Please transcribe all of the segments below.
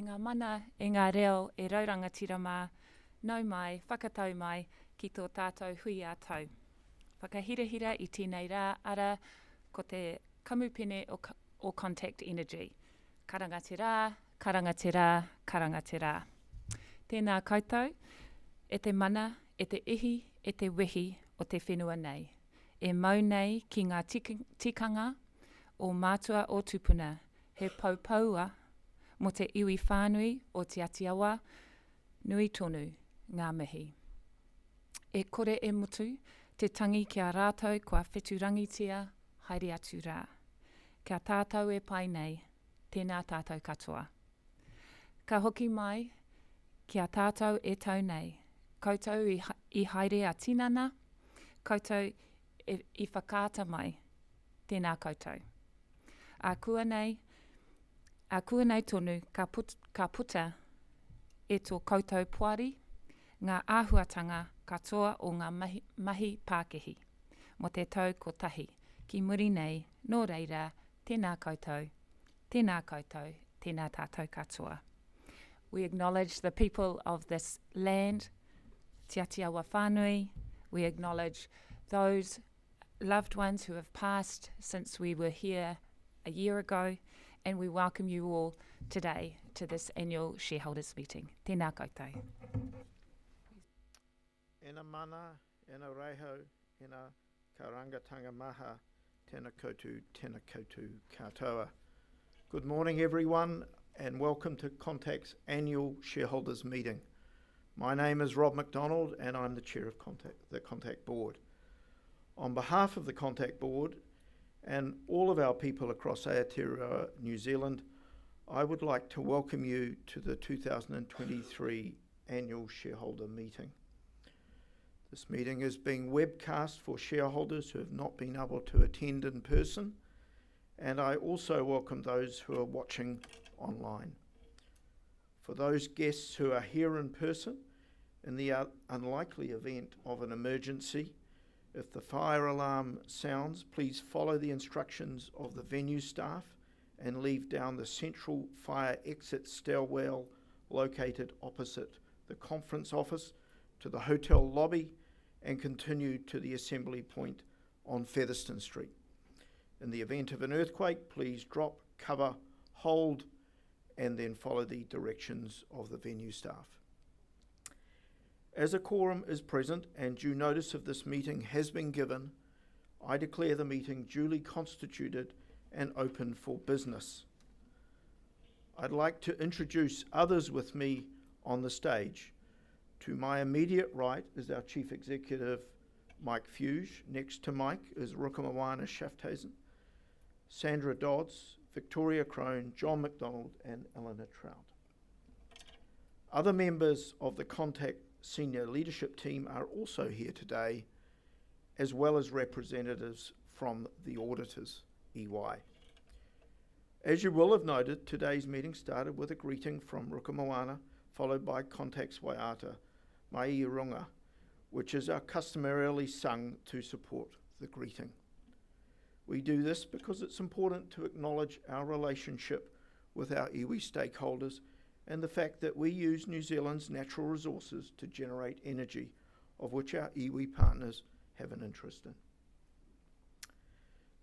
ngā mana, e ngā reo, e raurangatira mā, nau mai, whakatau mai, ki tō tātou hui a tau. Whakahirahira i tēnei rā, ara, ko te kamupene o Contact Energy. Karangate rā, karangate rā, karangate rā. Tēnā koutou, e te mana, e te ihi, e te wehi o te whenua nei. E mau nei ki ngā tikanga o mātua o tupuna, he paupaua mo te iwi whānui o te atiawa, nui tonu, ngā mihi. E kore e mutu, te tangi kia rātou kua wheturangitia, haere atu rā. Kia tātou e pai nei, tēnā tātou katoa. Ka hoki mai, kia tātou e tau nei, koutou i haere a tinana, koutou i whakaata mai, tēnā koutou. A kua nei tonu ka puta e tō koutou puari, ngā āhuatanga katoa o ngā mahi Pākehi, mo te tau kotahi, ki muri nei, nō reira, tēnā koutou, tēnā koutou, tēnā tātou katoa. We acknowledge the people of this land, Te Atiawa Whānui. We acknowledge those loved ones who have passed since we were here a year ago, and we welcome you all today to this annual shareholders meeting. Tēnā koutou. Ena mana, ena reiho, ena karangatanga maha, tēnā koutou katoa. Good morning everyone, and welcome to Contact's annual shareholders meeting. My name is Rob McDonald and I'm the chair of the Contact board. On behalf of the Contact board and all of our people across Aotearoa, New Zealand, I would like to welcome you to the 2023 annual shareholder meeting. This meeting is being webcast for shareholders who have not been able to attend in person, and I also welcome those who are watching online. For those guests who are here in person, in the unlikely event of an emergency, if the fire alarm sounds, please follow the instructions of the venue staff and leave down the central fire exit stairwell located opposite the conference office to the hotel lobby and continue to the assembly point on Featherston Street. In the event of an earthquake, please drop, cover, hold, and then follow the directions of the venue staff. As a quorum is present and due notice of this meeting has been given, I declare the meeting duly constituted and open for business. I'd like to introduce others with me on the stage. To my immediate right is our Chief Executive, Mike Fuge. Next to Mike is Rukumawana Schafthazen, Sandra Dodds, Victoria Crone, John McDonald, and Eleanor Trout. Other members of the Contact senior leadership team are also here today, as well as representatives from the auditors, EY. As you will have noted, today's meeting started with a greeting from Rukumawana, followed by Contact's Waiata, Mai I Runga, which is our customarily sung to support the greeting. We do this because it's important to acknowledge our relationship with our iwi stakeholders and the fact that we use New Zealand's natural resources to generate energy, of which our iwi partners have an interest in.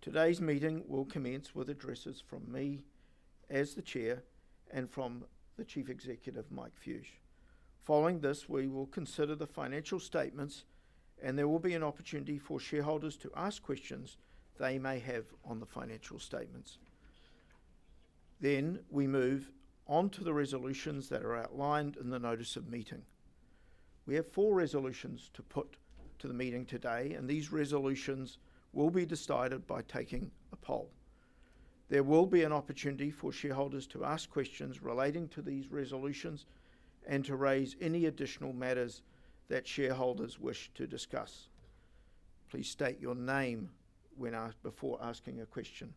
Today's meeting will commence with addresses from me as the chair and from the Chief Executive, Mike Fuge. Following this, we will consider the financial statements and there will be an opportunity for shareholders to ask questions they may have on the financial statements. Then we move on to the resolutions that are outlined in the notice of meeting. We have 4 resolutions to put to the meeting today, and these resolutions will be decided by taking a poll. There will be an opportunity for shareholders to ask questions relating to these resolutions and to raise any additional matters that shareholders wish to discuss. Please state your name before asking a question.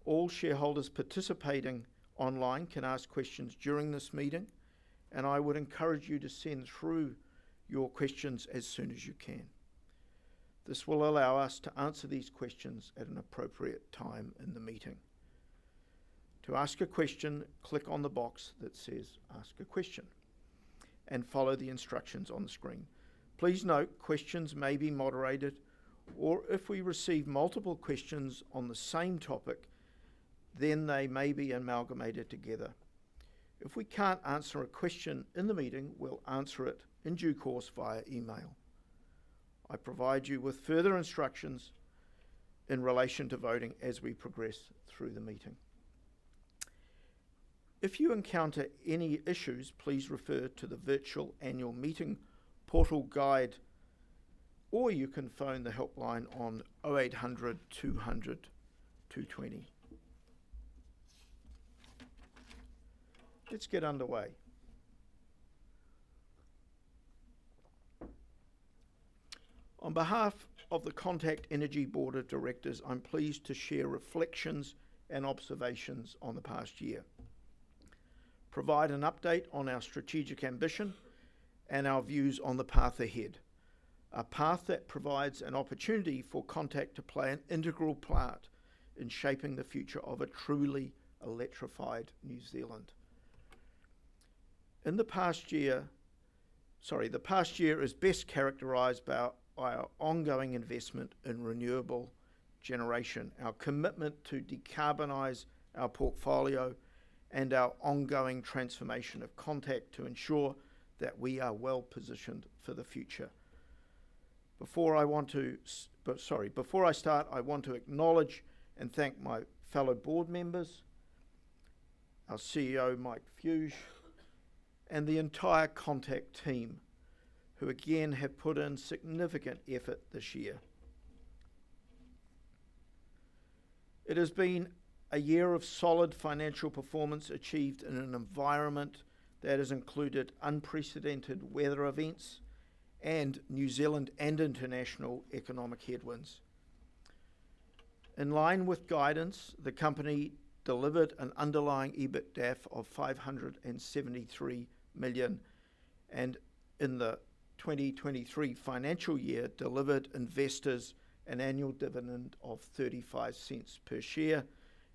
All shareholders participating online can ask questions during this meeting, and I would encourage you to send through your questions as soon as you can. This will allow us to answer these questions at an appropriate time in the meeting. To ask a question, click on the box that says Ask a Question and follow the instructions on the screen. Please note, questions may be moderated, or if we receive multiple questions on the same topic, then they may be amalgamated together. If we can't answer a question in the meeting, we'll answer it in due course via email. I provide you with further instructions in relation to voting as we progress through the meeting. If you encounter any issues, please refer to the virtual annual meeting portal guide, or you can phone the helpline on 0800 200 220. Let's get underway. On behalf of the Contact Energy Board of Directors, I'm pleased to share reflections and observations on the past year, provide an update on our strategic ambition and our views on the path ahead, a path that provides an opportunity for Contact to play an integral part in shaping the future of a truly electrified New Zealand. The past year is best characterised by our ongoing investment in renewable generation, our commitment to decarbonise our portfolio, and our ongoing transformation of Contact to ensure that we are well positioned for the future. Before I start, I want to acknowledge and thank my fellow board members, our CEO Mike Fuge, and the entire Contact team, who again have put in significant effort this year. It has been a year of solid financial performance achieved in an environment that has included unprecedented weather events and New Zealand and international economic headwinds. In line with guidance, the company delivered an underlying EBITDAF of 573 million, and in the 2023 financial year delivered investors an annual dividend of 35 cents per share,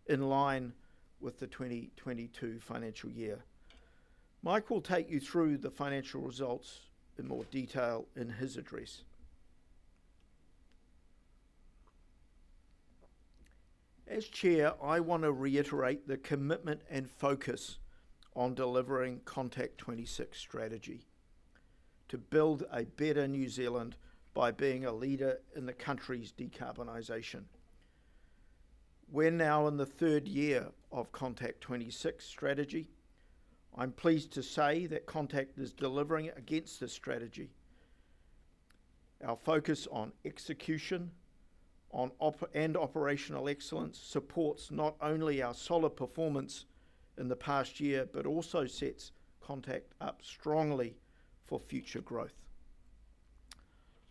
in line with the 2022 financial year. Mike will take you through the financial results in more detail in his address. As Chair, I want to reiterate the commitment and focus on delivering Contact 26 strategy to build a better New Zealand by being a leader in the country's decarbonisation. We're now in the third year of Contact 26 strategy. I'm pleased to say that Contact is delivering against this strategy. Our focus on execution and operational excellence supports not only our solid performance in the past year, but also sets Contact up strongly for future growth.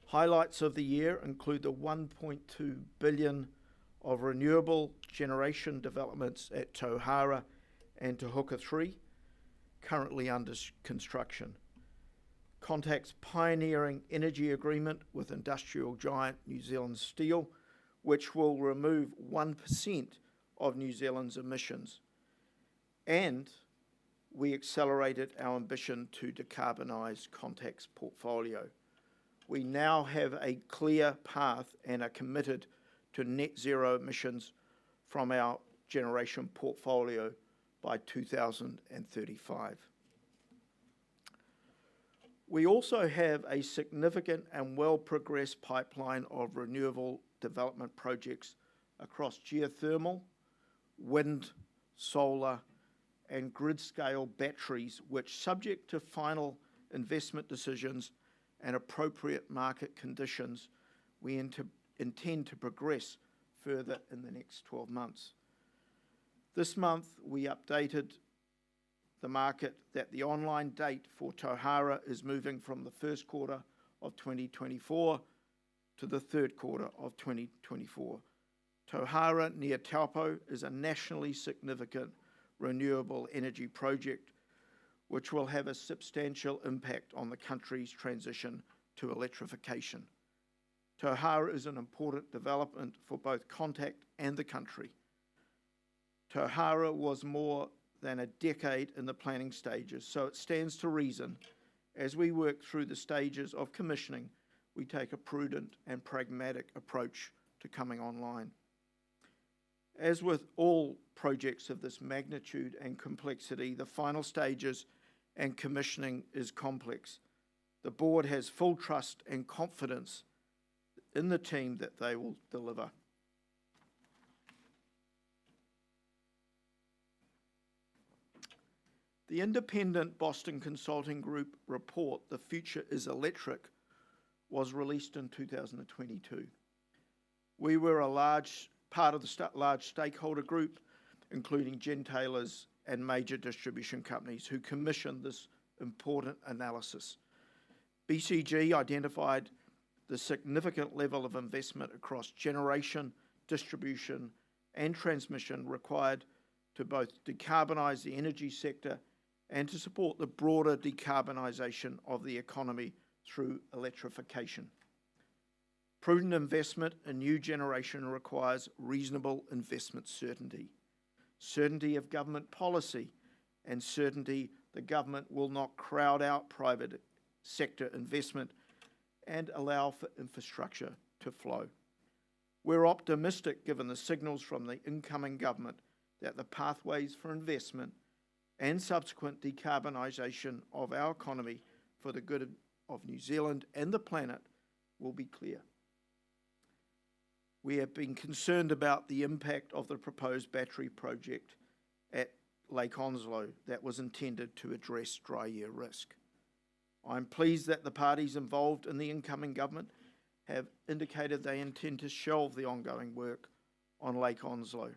Highlights of the year include the 1.2 billion of renewable generation developments at Tauhara and Te Huka 3, currently under construction. Contact's pioneering energy agreement with industrial giant New Zealand Steel, which will remove 1% of New Zealand's emissions. And we accelerated our ambition to decarbonise Contact's portfolio. We now have a clear path and are committed to net zero emissions from our generation portfolio by 2035. We also have a significant and well-progressed pipeline of renewable development projects across geothermal, wind, solar, and grid-scale batteries, which, subject to final investment decisions and appropriate market conditions, we intend to progress further in the next 12 months. This month, we updated the market that the online date for Tauhara is moving from the first quarter of 2024 to the third quarter of 2024. Tauhara near Taupo is a nationally significant renewable energy project which will have a substantial impact on the country's transition to electrification. Tauhara is an important development for both Contact and the country. Tauhara was more than a decade in the planning stages, so it stands to reason, as we work through the stages of commissioning, we take a prudent and pragmatic approach to coming online. As with all projects of this magnitude and complexity, the final stages and commissioning is complex. The board has full trust and confidence in the team that they will deliver. The independent Boston Consulting Group report, The Future is Electric, was released in 2022. We were a large part of the large stakeholder group, including gentailers and major distribution companies, who commissioned this important analysis. BCG identified the significant level of investment across generation, distribution, and transmission required to both decarbonise the energy sector and to support the broader decarbonisation of the economy through electrification. Prudent investment in new generation requires reasonable investment certainty, certainty of government policy, and certainty the government will not crowd out private sector investment and allow for infrastructure to flow. We're optimistic, given the signals from the incoming government, that the pathways for investment and subsequent decarbonisation of our economy for the good of New Zealand and the planet will be clear. We have been concerned about the impact of the proposed battery project at Lake Onslow that was intended to address dry year risk. I'm pleased that the parties involved in the incoming government have indicated they intend to shelve the ongoing work on Lake Onslow.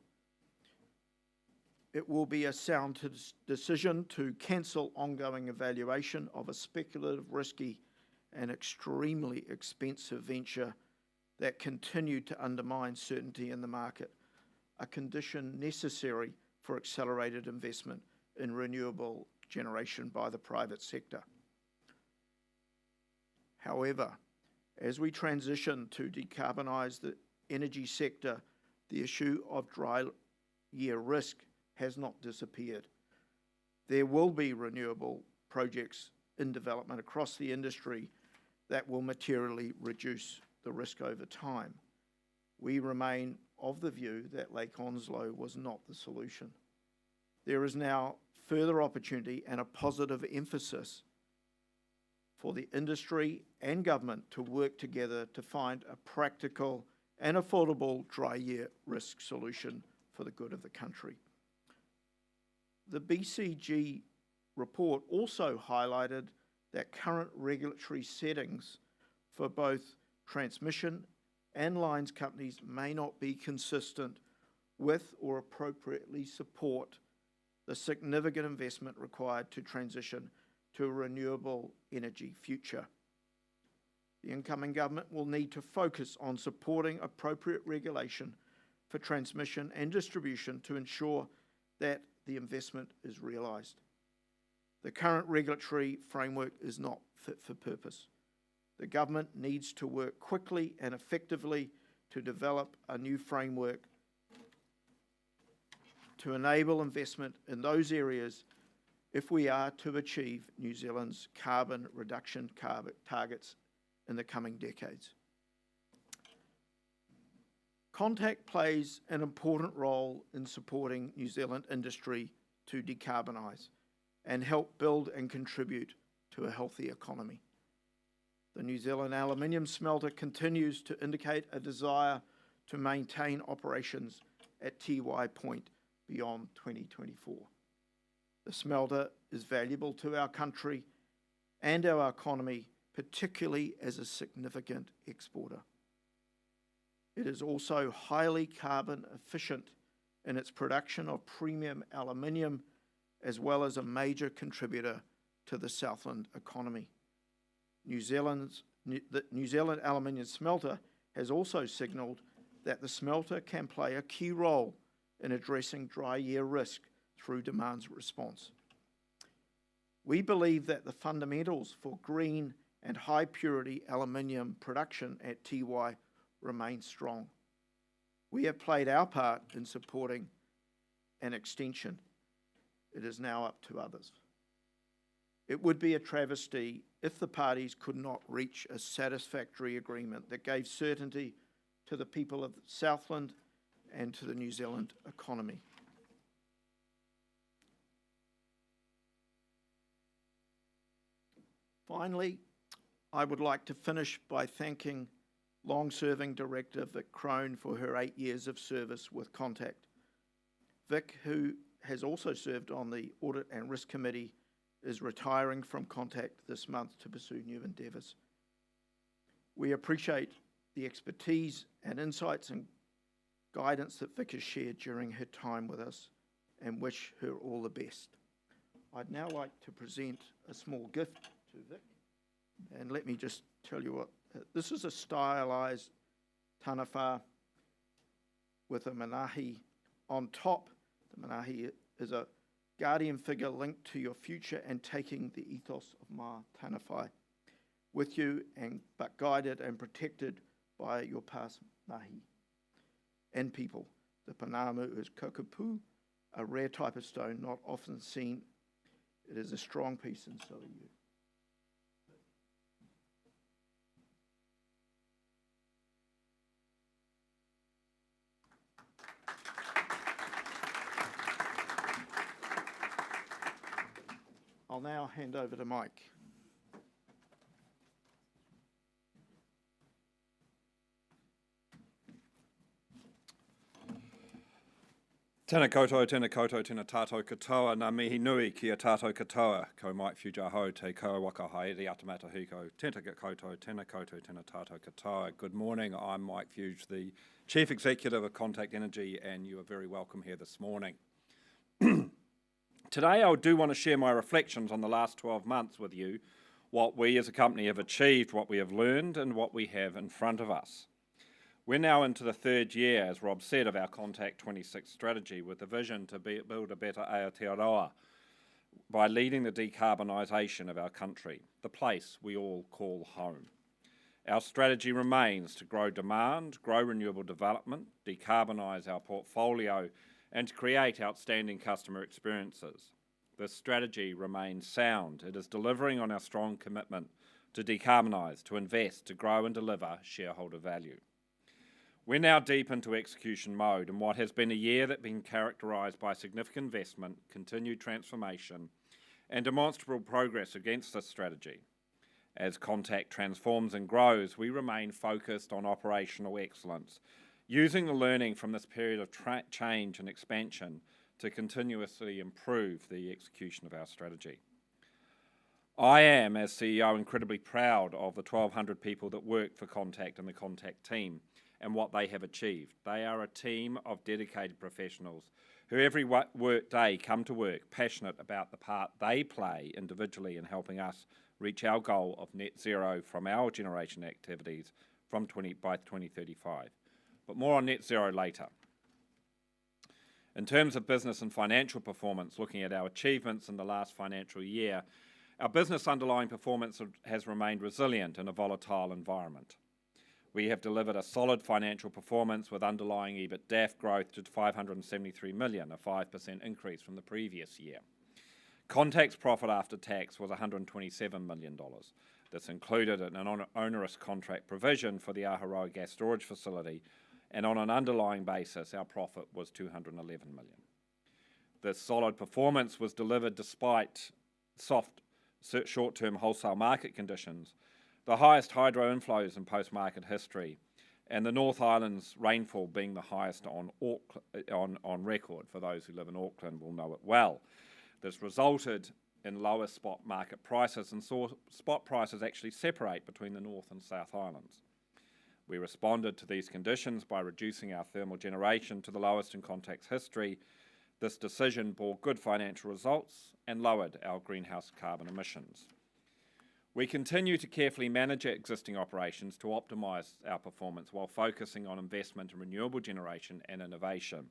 It will be a sound decision to cancel ongoing evaluation of a speculative, risky, and extremely expensive venture that continued to undermine certainty in the market, a condition necessary for accelerated investment in renewable generation by the private sector. However, as we transition to decarbonise the energy sector, the issue of dry year risk has not disappeared. There will be renewable projects in development across the industry that will materially reduce the risk over time. We remain of the view that Lake Onslow was not the solution. There is now further opportunity and a positive emphasis for the industry and government to work together to find a practical and affordable dry year risk solution for the good of the country. The BCG report also highlighted that current regulatory settings for both transmission and lines companies may not be consistent with or appropriately support the significant investment required to transition to a renewable energy future. The incoming government will need to focus on supporting appropriate regulation for transmission and distribution to ensure that the investment is realised. The current regulatory framework is not fit for purpose. The government needs to work quickly and effectively to develop a new framework to enable investment in those areas if we are to achieve New Zealand's carbon reduction targets in the coming decades. Contact plays an important role in supporting New Zealand industry to decarbonise and help build and contribute to a healthy economy. The New Zealand aluminium smelter continues to indicate a desire to maintain operations at TY Point beyond 2024. The smelter is valuable to our country and our economy, particularly as a significant exporter. It is also highly carbon efficient in its production of premium aluminium, as well as a major contributor to the Southland economy. The New Zealand aluminium smelter has also signalled that the smelter can play a key role in addressing dry year risk through demand response. We believe that the fundamentals for green and high purity aluminium production at TY remain strong. We have played our part in supporting an extension. It is now up to others. It would be a travesty if the parties could not reach a satisfactory agreement that gave certainty to the people of Southland and to the New Zealand economy. Finally, I would like to finish by thanking long-serving Director Vic Crone for her 8 years of service with Contact. Vic, who has also served on the Audit and Risk Committee, is retiring from Contact this month to pursue new endeavours. We appreciate the expertise and insights and guidance that Vic has shared during her time with us and wish her all the best. I'd now like to present a small gift to Vic. And let me just tell you what, this is a stylised taniwha with a manahi on top. The manahi is a guardian figure linked to your future and taking the ethos of mā taniwha with you, but guided and protected by your past mahi and people. The panamu is kokopu, a rare type of stone not often seen. It is a strong piece, and so are you. I'll now hand over to Mike. Tēnā koutou, tēnā koutou, tēnā tātou katoa, nā mihi nui ki a tātou katoa, ko Mike Fujaho, te kaua waka haere atamata hiko, tēnā koutou, tēnā koutou, tēnā tātou katoa. Good morning, I'm Mike Fuge, the Chief Executive of Contact Energy, and you are very welcome here this morning. Today I do want to share my reflections on the last 12 months with you, what we as a company have achieved, what we have learned, and what we have in front of us. We're now into the third year, as Rob said, of our Contact 26 strategy, with the vision to build a better Aotearoa by leading the decarbonisation of our country, the place we all call home. Our strategy remains to grow demand, grow renewable development, decarbonise our portfolio, and to create outstanding customer experiences. This strategy remains sound. It is delivering on our strong commitment to decarbonise, to invest, to grow and deliver shareholder value. We're now deep into execution mode in what has been a year that's been characterised by significant investment, continued transformation, and demonstrable progress against this strategy. As Contact transforms and grows, we remain focused on operational excellence, using the learning from this period of change and expansion to continuously improve the execution of our strategy. I am, as CEO, incredibly proud of the 1,200 people that work for Contact and the Contact team and what they have achieved. They are a team of dedicated professionals who every work day come to work passionate about the part they play individually in helping us reach our goal of net zero from our generation activities by 2035. But more on net zero later. In terms of business and financial performance, looking at our achievements in the last financial year, our business underlying performance has remained resilient in a volatile environment. We have delivered a solid financial performance with underlying EBITDAF growth to $573 million, a 5% increase from the previous year. Contact's profit after tax was $127 million. This included an onerous contract provision for the Aharoa gas storage facility, and on an underlying basis, our profit was $211 million. This solid performance was delivered despite soft short-term wholesale market conditions, the highest hydro inflows in post-market history, and the North Island's rainfall being the highest on record. For those who live in Auckland will know it well. This resulted in lower spot market prices and saw spot prices actually separate between the North and South Islands. We responded to these conditions by reducing our thermal generation to the lowest in Contact's history. This decision bore good financial results and lowered our greenhouse carbon emissions. We continue to carefully manage our existing operations to optimise our performance while focusing on investment in renewable generation and innovation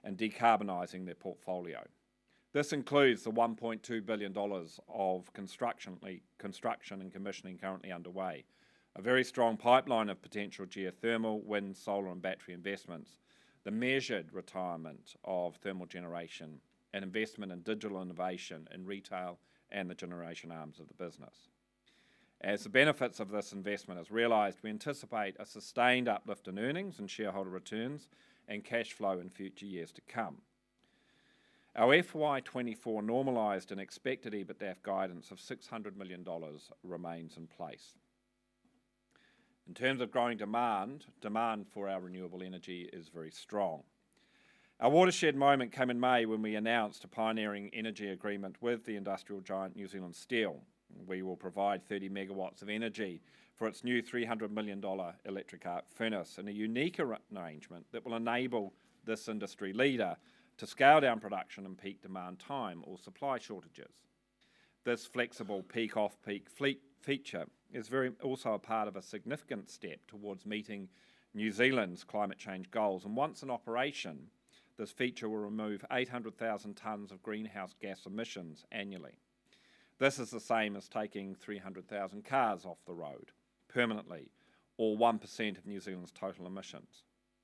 and decarbonising their portfolio. This includes the $1.2 billion of construction and commissioning currently underway, a very strong pipeline of potential geothermal, wind, solar and battery investments the measured retirement of thermal generation, and investment in digital innovation in retail and the generation arms of the business. As the benefits of this investment is realised, we anticipate a sustained uplift in earnings and shareholder returns and cash flow in future years to come. Our FY24 normalised and expected EBITDAF guidance of $600 million remains in place. In terms of growing demand for our renewable energy is very strong. Our watershed moment came in May when we announced a pioneering energy agreement with the industrial giant New Zealand Steel. We will provide 30 megawatts of energy for its new $300 million electric arc furnace in a unique arrangement that will enable this industry leader to scale down production in peak demand time or supply shortages. This flexible peak-off-peak fleet feature is also a part of a significant step towards meeting New Zealand's climate change goals, and once in operation, this feature will remove 800,000 tonnes of greenhouse gas emissions annually. This is the same as taking 300,000 cars off the road permanently, or 1% of New Zealand's total emissions.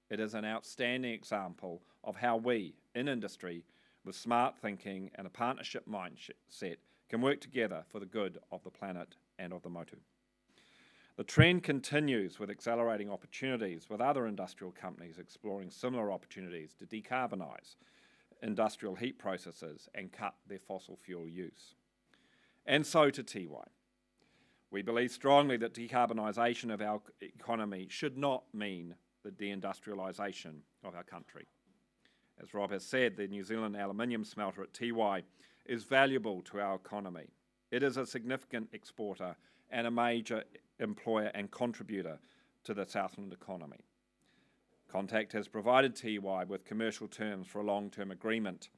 It is an outstanding example of how we, in industry, with smart thinking and a partnership mindset, can work together for the good of the planet and of the motu. The trend continues with accelerating opportunities, with other industrial companies exploring similar opportunities to decarbonise industrial heat processes and cut their fossil fuel use. And so to Tiwai. We believe strongly that decarbonisation of our economy should not mean the deindustrialisation of our country. As Rob has said, the New Zealand aluminium smelter at Tiwai is valuable to our economy. It is a significant exporter and a major employer and contributor to the Southland economy. Contact has provided Tiwai with commercial terms for a long-term agreement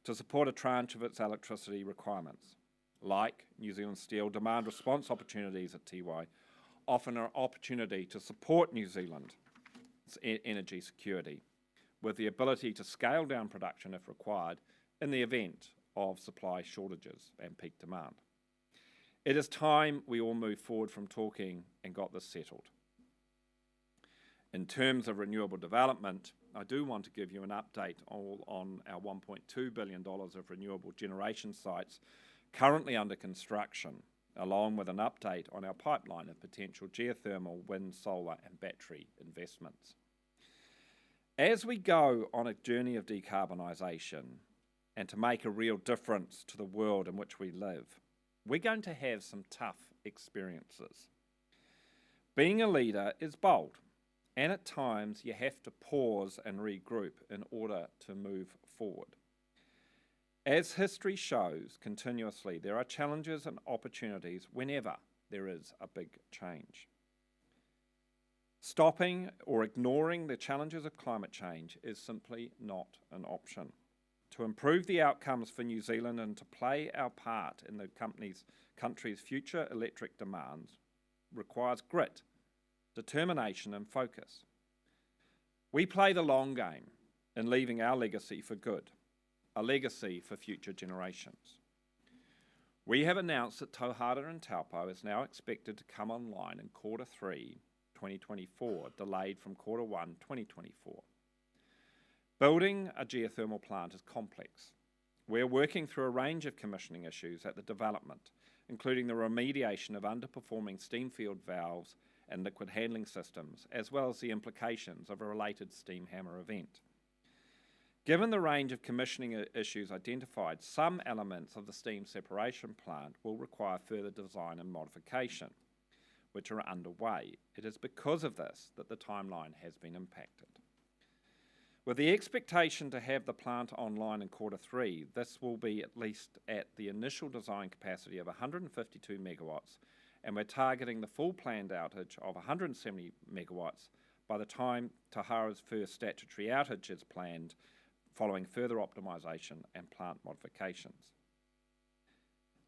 to support a tranche of its electricity requirements. Like New Zealand Steel, demand response opportunities at Tiwai offer an opportunity to support New Zealand's energy security, with the ability to scale down production if required in the event of supply shortages and peak demand. It is time we all move forward from talking and got this settled. In terms of renewable development, I do want to give you an update on our $1.2 billion of renewable generation sites currently under construction, along with an update on our pipeline of potential geothermal, wind, solar and battery investments. As we go on a journey of decarbonisation and to make a real difference to the world in which we live, we're going to have some tough experiences. Being a leader is bold, and at times you have to pause and regroup in order to move forward. As history shows continuously, there are challenges and opportunities whenever there is a big change. Stopping or ignoring the challenges of climate change is simply not an option. To improve the outcomes for New Zealand and to play our part in the country's future electric demands requires grit, determination and focus. We play the long game in leaving our legacy for good, a legacy for future generations. We have announced that Tauhara and Taupo is now expected to come online in Q3 2024, delayed from Q1 2024. Building a geothermal plant is complex. We're working through a range of commissioning issues at the development, including the remediation of underperforming steam field valves and liquid handling systems, as well as the implications of a related steam hammer event. Given the range of commissioning issues identified, some elements of the steam separation plant will require further design and modification, which are underway. It is because of this that the timeline has been impacted. With the expectation to have the plant online in Q3, this will be at least at the initial design capacity of 152 megawatts, and we're targeting the full planned outage of 170 megawatts by the time Tauhara's first statutory outage is planned, following further optimisation and plant modifications.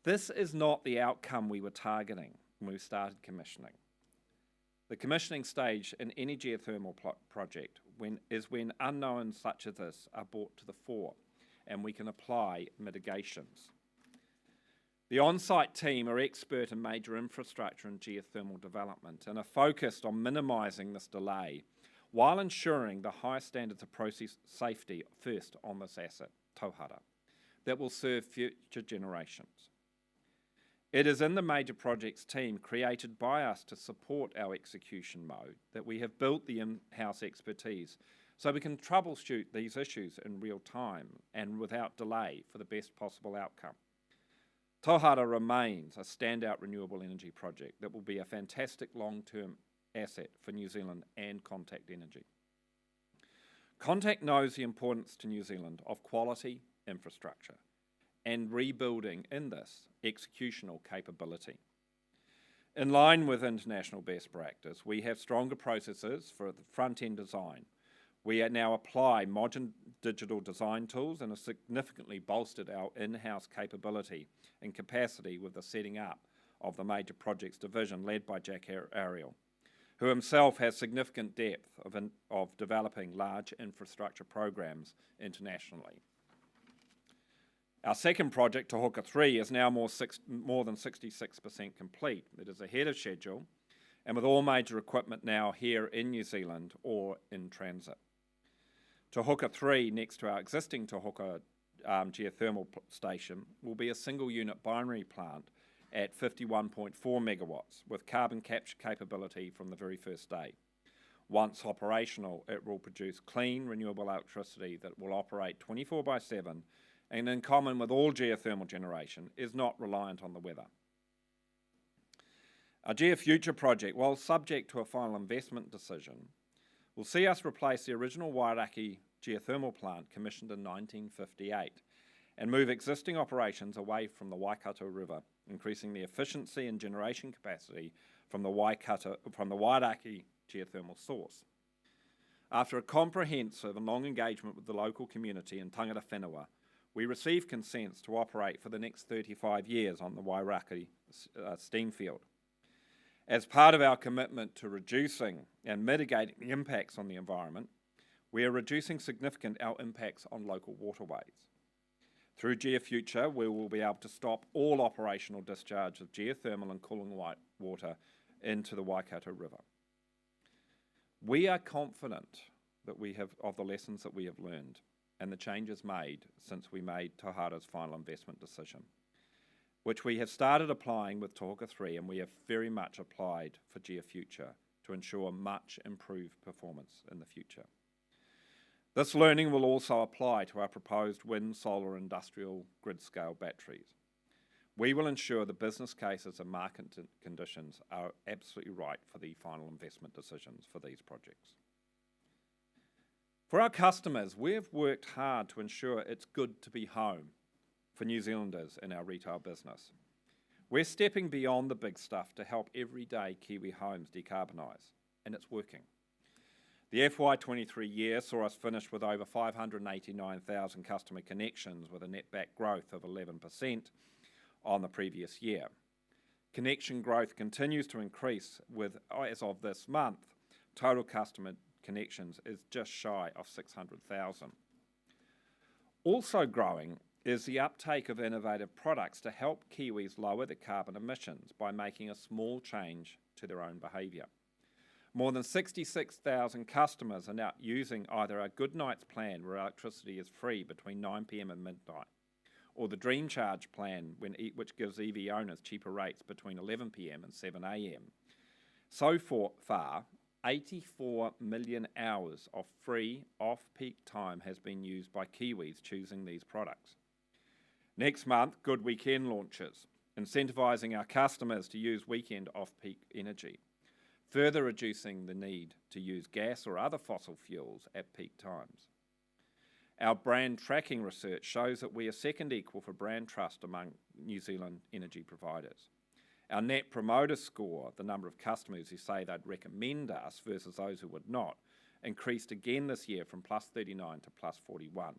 This is not the outcome we were targeting when we started commissioning. The commissioning stage in any geothermal project is when unknowns such as this are brought to the fore and we can apply mitigations. The on-site team are expert in major infrastructure and geothermal development and are focused on minimising this delay while ensuring the highest standards of process safety first on this asset, tauhara, that will serve future generations. It is in the major projects team created by us to support our execution mode that we have built the in-house expertise so we can troubleshoot these issues in real time and without delay for the best possible outcome. Tauhara remains a standout renewable energy project that will be a fantastic long-term asset for New Zealand and Contact Energy. Contact knows the importance to New Zealand of quality infrastructure and rebuilding in this executional capability. In line with international best practice, we have stronger processes for the front-end design. We now apply modern digital design tools and have significantly bolstered our in-house capability and capacity with the setting up of the Major Projects Division led by Jack Ariel, who himself has significant depth of developing large infrastructure programs internationally. Our second project, Te Huka 3, is now more than 66% complete. It is ahead of schedule and with all major equipment now here in New Zealand or in transit. Te Huka 3, next to our existing Te Huka geothermal station, will be a single unit binary plant at 51.4 megawatts with carbon capture capability from the very first day. Once operational, it will produce clean, renewable electricity that will operate 24/7 and, in common with all geothermal generation, is not reliant on the weather. Our GeoFuture project, while subject to a final investment decision, will see us replace the original Wairaki geothermal plant commissioned in 1958 and move existing operations away from the Waikato River, increasing the efficiency and generation capacity from the Wairaki geothermal source. After a comprehensive and long engagement with the local community and tangata whenua, we received consents to operate for the next 35 years on the Wairaki steam field. As part of our commitment to reducing and mitigating the impacts on the environment, we are reducing significant our impacts on local waterways. Through GeoFuture, we will be able to stop all operational discharge of geothermal and cooling water into the Waikato River. We are confident that of the lessons that we have learned and the changes made since we made Tauhara's final investment decision, which we have started applying with Te Huka 3 and we have very much applied for GeoFuture to ensure much improved performance in the future. This learning will also apply to our proposed wind, solar, industrial grid-scale batteries. We will ensure the business cases and market conditions are absolutely right for the final investment decisions for these projects. For our customers, we've worked hard to ensure it's good to be home for New Zealanders in our retail business. We're stepping beyond the big stuff to help everyday Kiwi homes decarbonise, and it's working. The FY23 year saw us finish with over 589,000 customer connections with a net back growth of 11% on the previous year. Connection growth continues to increase with, as of this month, total customer connections is just shy of 600,000. Also growing is the uptake of innovative products to help Kiwis lower their carbon emissions by making a small change to their own behaviour. More than 66,000 customers are now using either our Good Nights plan, where electricity is free between 9 p.m. and midnight, or the Dream Charge plan, which gives EV owners cheaper rates between 11 p.m. and 7 a.m. So far, 84 million hours of free off-peak time has been used by Kiwis choosing these products. Next month, Good Weekend launches, incentivising our customers to use weekend off-peak energy, further reducing the need to use gas or other fossil fuels at peak times. Our brand tracking research shows that we are second equal for brand trust among New Zealand energy providers. Our Net Promoter Score, the number of customers who say they'd recommend us versus those who would not, increased again this year from +39 to +41.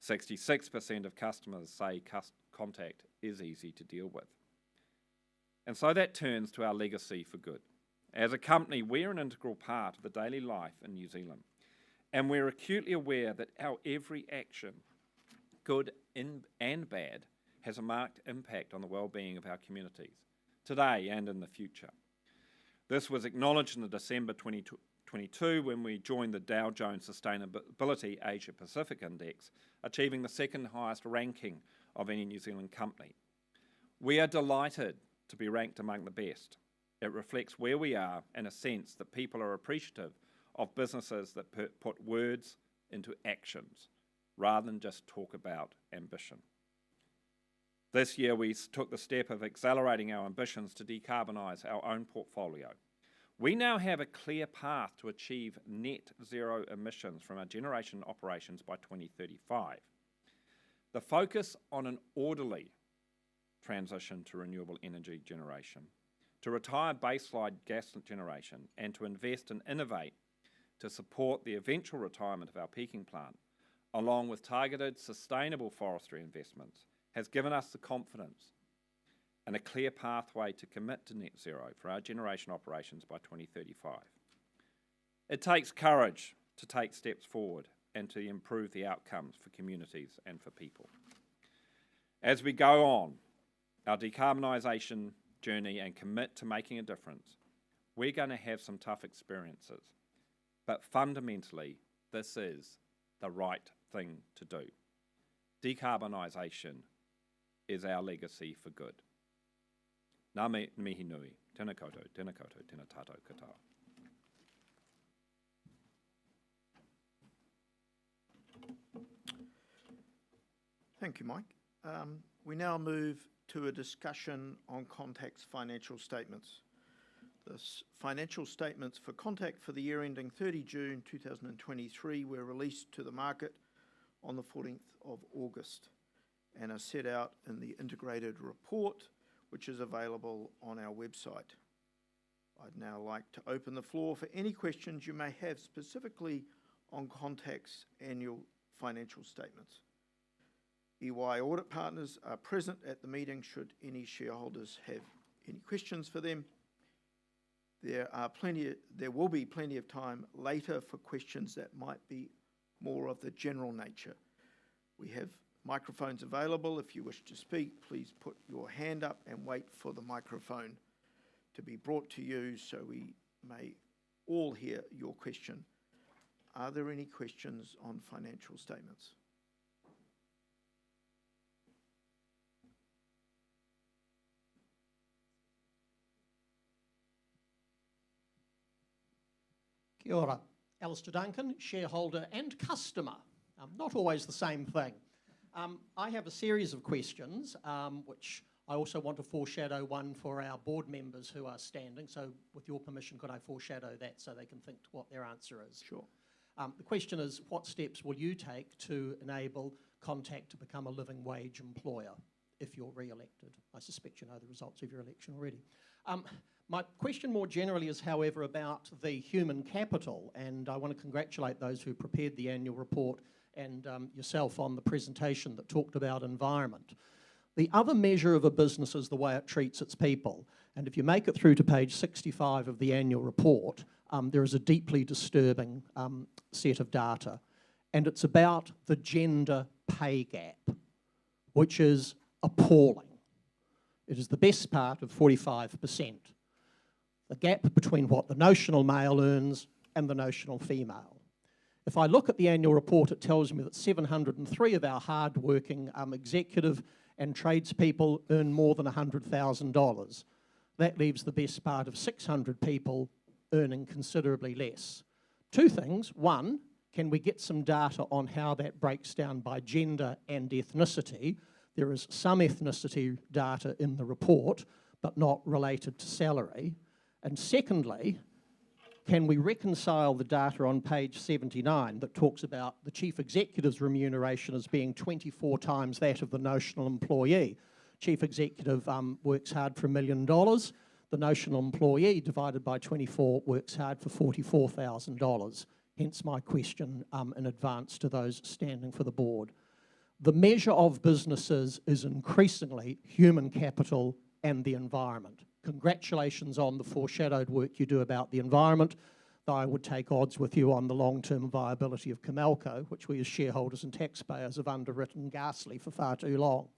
66% of customers say Contact is easy to deal with. And so that turns to our legacy for good. As a company, we're an integral part of the daily life in New Zealand, and we're acutely aware that our every action, good and bad, has a marked impact on the well-being of our communities, today and in the future. This was acknowledged in the December 2020 2022 when we joined the Dow Jones Sustainability Asia Pacific Index, achieving the second highest ranking of any New Zealand company. We are delighted to be ranked among the best. It reflects where we are and a sense that people are appreciative of businesses that put words into actions rather than just talk about ambition. This year we took the step of accelerating our ambitions to decarbonise our own portfolio. We now have a clear path to achieve net zero emissions from our generation operations by 2035. The focus on an orderly transition to renewable energy generation, to retire baseline gas generation, and to invest and innovate to support the eventual retirement of our peaking plant, along with targeted sustainable forestry investments, has given us the confidence and a clear pathway to commit to net zero for our generation operations by 2035. It takes courage to take steps forward and to improve the outcomes for communities and for people. As we go on our decarbonisation journey and commit to making a difference, we're going to have some tough experiences, but fundamentally, this is the right thing to do. Decarbonisation is our legacy for good. Ngā mihi nui, tēnā koutou, tēnā tātou katoa. Thank you, Mike. We now move to a discussion on Contact's financial statements. The financial statements for Contact for the year ending 30 June 2023 were released to the market on the 14th of August and are set out in the integrated report, which is available on our website. I'd now like to open the floor for any questions you may have specifically on Contact's annual financial statements. EY audit partners are present at the meeting should any shareholders have any questions for them. There will be plenty of time later for questions that might be more of the general nature. We have microphones available. If you wish to speak, please put your hand up and wait for the microphone to be brought to you so we may all hear your question. Are there any questions on financial statements? Kia ora. Alistair Duncan, shareholder and customer. Not always the same thing. I have a series of questions, which I also want to foreshadow one for our board members who are standing. So with your permission, could I foreshadow that so they can think what their answer is? Sure. The question is, what steps will you take to enable Contact to become a living wage employer if you're re-elected? I suspect you know the results of your election already. My question more generally is, however, about the human capital, and I want to congratulate those who prepared the annual report and yourself on the presentation that talked about environment. The other measure of a business is the way it treats its people, and if you make it through to page 65 of the annual report, there is a deeply disturbing set of data, and it's about the gender pay gap, which is appalling. It is the best part of 45%. The gap between what the notional male earns and the notional female. If I look at the annual report, it tells me that 703 of our hard-working executive and tradespeople earn more than $100,000. That leaves the best part of 600 people earning considerably less. Two things. One, can we get some data on how that breaks down by gender and ethnicity? There is some ethnicity data in the report, but not related to salary. And secondly, can we reconcile the data on page 79 that talks about the chief executive's remuneration as being 24 times that of the notional employee? Chief executive works hard for $1 million. The notional employee divided by 24 works hard for $44,000. Hence my question in advance to those standing for the board. The measure of businesses is increasingly human capital and the environment. Congratulations on the foreshadowed work you do about the environment, though I would take odds with you on the long-term viability of Comelco, which we as shareholders and taxpayers have underwritten ghastly for far too long.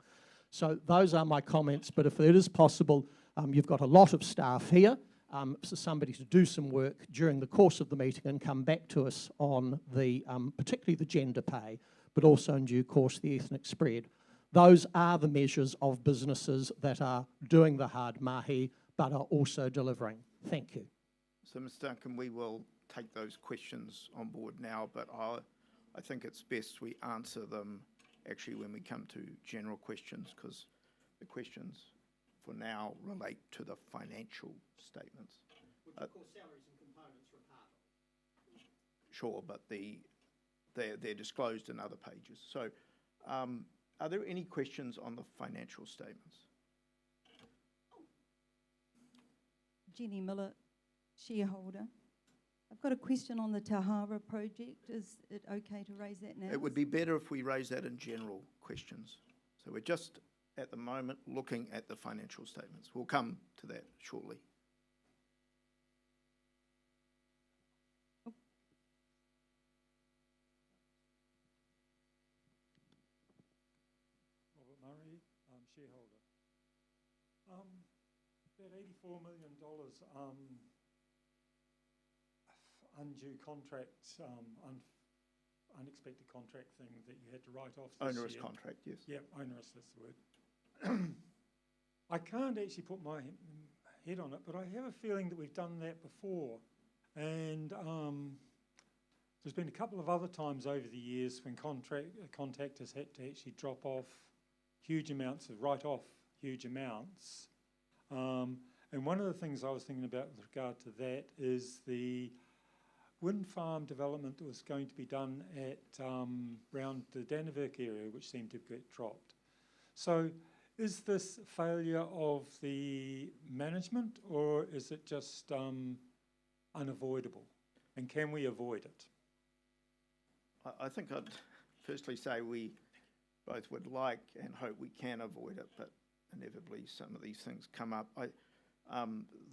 So those are my comments, but if it is possible, you've got a lot of staff here. for somebody to do some work during the course of the meeting and come back to us on the, particularly the gender pay, but also in due course the ethnic spread. Those are the measures of businesses that are doing the hard mahi, but are also delivering. Thank you. So, Mr. Duncan, we will take those questions on board now, but I think it's best we answer them actually when we come to general questions, because the questions for now relate to the financial statements. Which of course salaries and components are a part of. Sure, but they're disclosed in other pages. So are there any questions on the financial statements? Jenny Miller, shareholder. I've got a question on the Tahara project. Is it okay to raise that now? It would be better if we raise that in general questions. So we're just at the moment looking at the financial statements. We'll come to that shortly. Robert Murray, shareholder. That $84 million undue contract, unexpected contract thing that you had to write off this Onerous year. contract, yes. Yeah, onerous, that's the word. I can't actually put my head on it, but I have a feeling that we've done that before. And there's been a couple of other times over the years when contractors had to actually drop off huge amounts, write off huge amounts. And one of the things I was thinking about with regard to that is the wind farm development that was going to be done at around the Dannevirke area, which seemed to get dropped. So is this failure of the management, or is it just unavoidable? And can we avoid it? I think I'd firstly say we both would like and hope we can avoid it, but inevitably some of these things come up.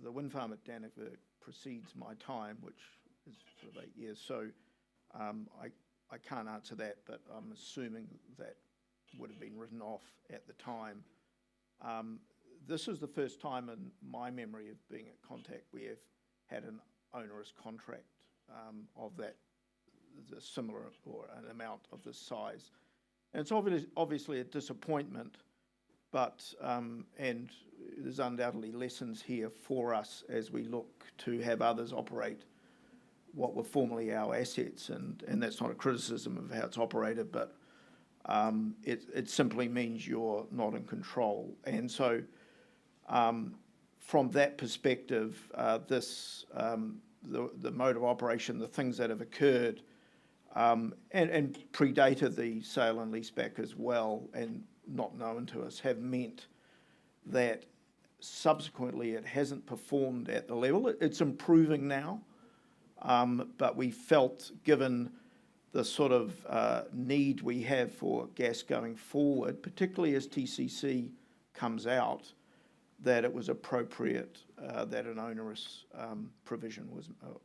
The wind farm at Dannevirke precedes my time, which is sort of 8 years, so I can't answer that, but I'm assuming that would have been written off at the time. This is the first time in my memory of being at Contact we have had an onerous contract of that similar or an amount of this size. And it's obviously a disappointment, but and there's undoubtedly lessons here for us as we look to have others operate what were formerly our assets, and that's not a criticism of how it's operated, but it simply means you're not in control. And so from that perspective, the mode of operation, the things that have occurred, and predated the sale and leaseback as well, and not known to us, have meant that subsequently it hasn't performed at the level. It's improving now, but we felt, given the sort of need we have for gas going forward, particularly as TCC comes out, that it was appropriate that an onerous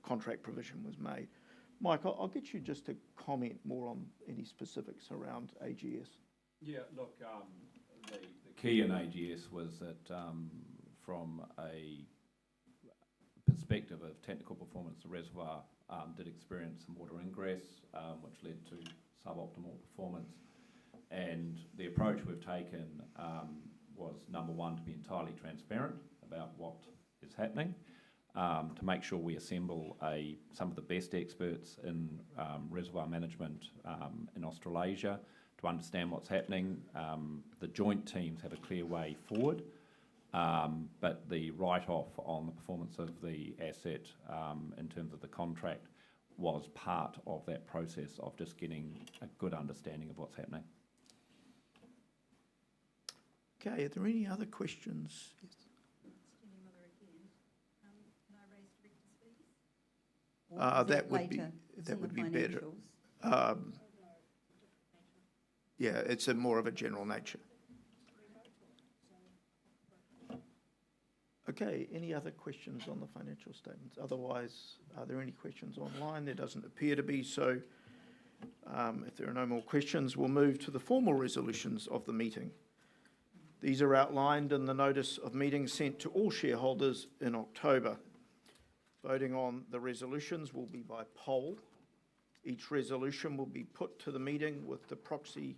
contract provision was made. Mike, I'll get you just to comment more on any specifics around AGS. Yeah, look, the key in AGS was that from a perspective of technical performance, the reservoir did experience some water ingress, which led to suboptimal performance. And the approach we've taken was, number one, to be entirely transparent about what is happening, to make sure we assemble some of the best experts in reservoir management in Australasia to understand what's happening. The joint teams have a clear way forward, but the write-off on the performance of the asset in terms of the contract was part of that process of just getting a good understanding of what's happening. Okay, are there any other questions? Yes. Jenny Miller again. Can I raise directors' fees? That would be better. Yeah, it's more of a general nature. Okay, any other questions on the financial statements? Otherwise, are there any questions online? There doesn't appear to be, so if there are no more questions, we'll move to the formal resolutions of the meeting. These are outlined in the notice of meeting sent to all shareholders in October. Voting on the resolutions will be by poll. Each resolution will be put to the meeting with the proxy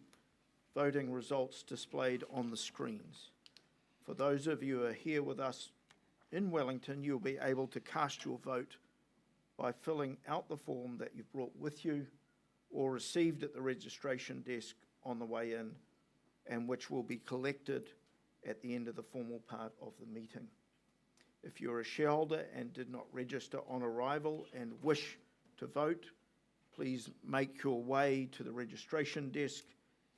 voting results displayed on the screens. For those of you who are here with us in Wellington, you'll be able to cast your vote by filling out the form that you've brought with you or received at the registration desk on the way in, and which will be collected at the end of the formal part of the meeting. If you're a shareholder and did not register on arrival and wish to vote, please make your way to the registration desk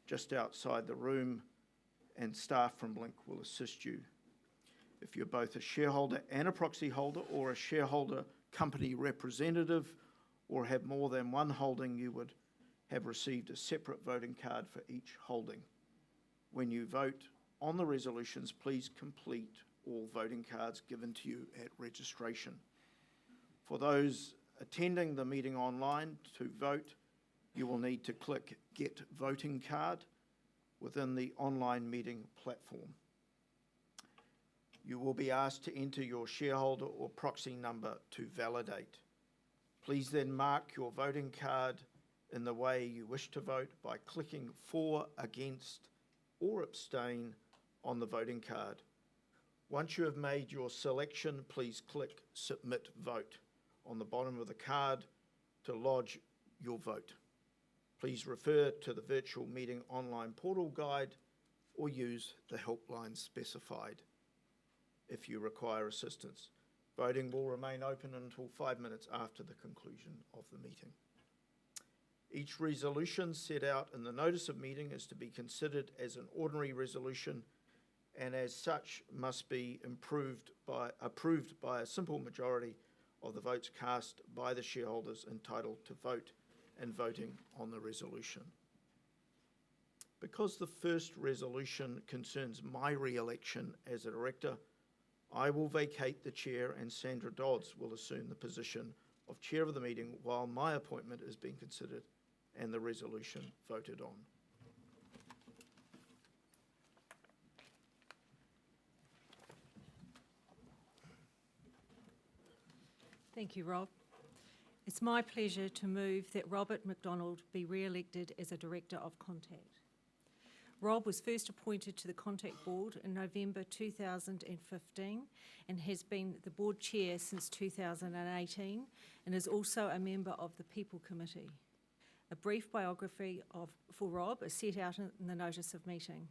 just outside the room, and staff from Link will assist you. If you're both a shareholder and a proxy holder, or a shareholder company representative, or have more than one holding, you would have received a separate voting card for each holding. When you vote on the resolutions, please complete all voting cards given to you at registration. For those attending the meeting online, to vote, you will need to click Get Voting Card within the online meeting platform. You will be asked to enter your shareholder or proxy number to validate. Please then mark your voting card in the way you wish to vote by clicking For, Against, or Abstain on the voting card. Once you have made your selection, please click Submit Vote on the bottom of the card to lodge your vote. Please refer to the virtual meeting online portal guide or use the helpline specified if you require assistance. Voting will remain open until 5 minutes after the conclusion of the meeting. Each resolution set out in the notice of meeting is to be considered as an ordinary resolution, and as such must be approved by a simple majority of the votes cast by the shareholders entitled to vote and voting on the resolution. Because the first resolution concerns my re-election as a director, I will vacate the chair and Sandra Dodds will assume the position of chair of the meeting while my appointment is being considered and the resolution voted on. Thank you, Rob. It's my pleasure to move that Robert McDonald be re-elected as a Director of Contact. Rob was first appointed to the Contact Board in November 2015 and has been the Board Chair since 2018 and is also a member of the People Committee. A brief biography for Rob is set out in the notice of meeting.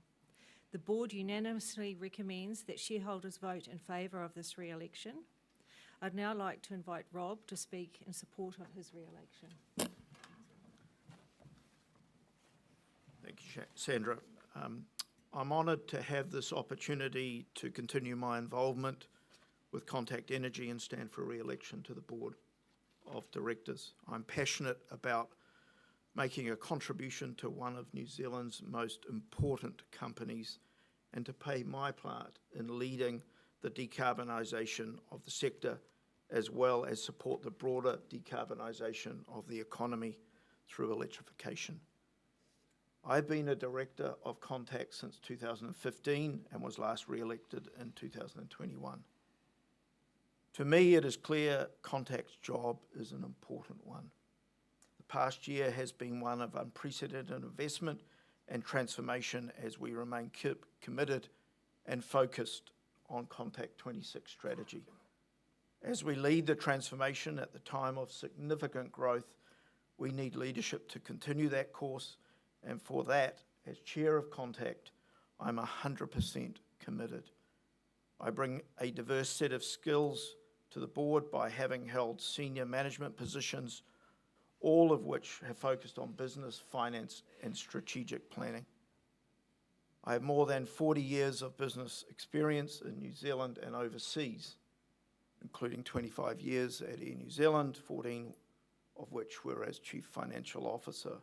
The Board unanimously recommends that shareholders vote in favour of this re-election. I'd now like to invite Rob to speak in support of his re-election. Thank you, Sandra. I'm honoured to have this opportunity to continue my involvement with Contact Energy and stand for re-election to the Board of Directors. I'm passionate about making a contribution to one of New Zealand's most important companies and to play my part in leading the decarbonisation of the sector, as well as support the broader decarbonisation of the economy through electrification. I've been a director of Contact since 2015 and was last re-elected in 2021. To me, it is clear Contact's job is an important one. The past year has been one of unprecedented investment and transformation as we remain committed and focused on Contact 26 strategy. As we lead the transformation at the time of significant growth, we need leadership to continue that course, and for that, as Chair of Contact, I'm 100% committed. I bring a diverse set of skills to the Board by having held senior management positions, all of which have focused on business, finance, and strategic planning. I have more than 40 years of business experience in New Zealand and overseas, including 25 years at Air New Zealand, 14 of which were as Chief Financial Officer.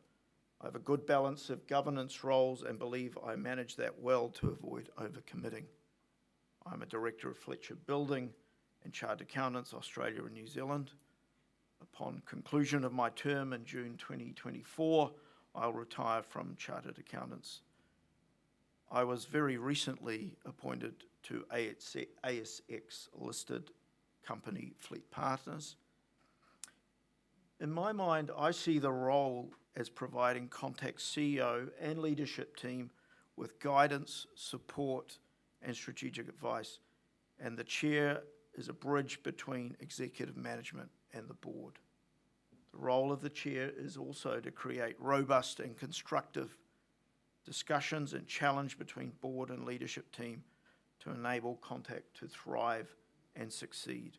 I have a good balance of governance roles and believe I manage that well to avoid overcommitting. I'm a Director of Fletcher Building and Chartered Accountants Australia and New Zealand. Upon conclusion of my term in June 2024, I'll retire from Chartered Accountants. I was very recently appointed to ASX-listed company fleet partners. In my mind, I see the role as providing Contact's CEO and leadership team with guidance, support, and strategic advice, and the chair is a bridge between executive management and the board. The role of the chair is also to create robust and constructive discussions and challenge between board and leadership team to enable Contact to thrive and succeed.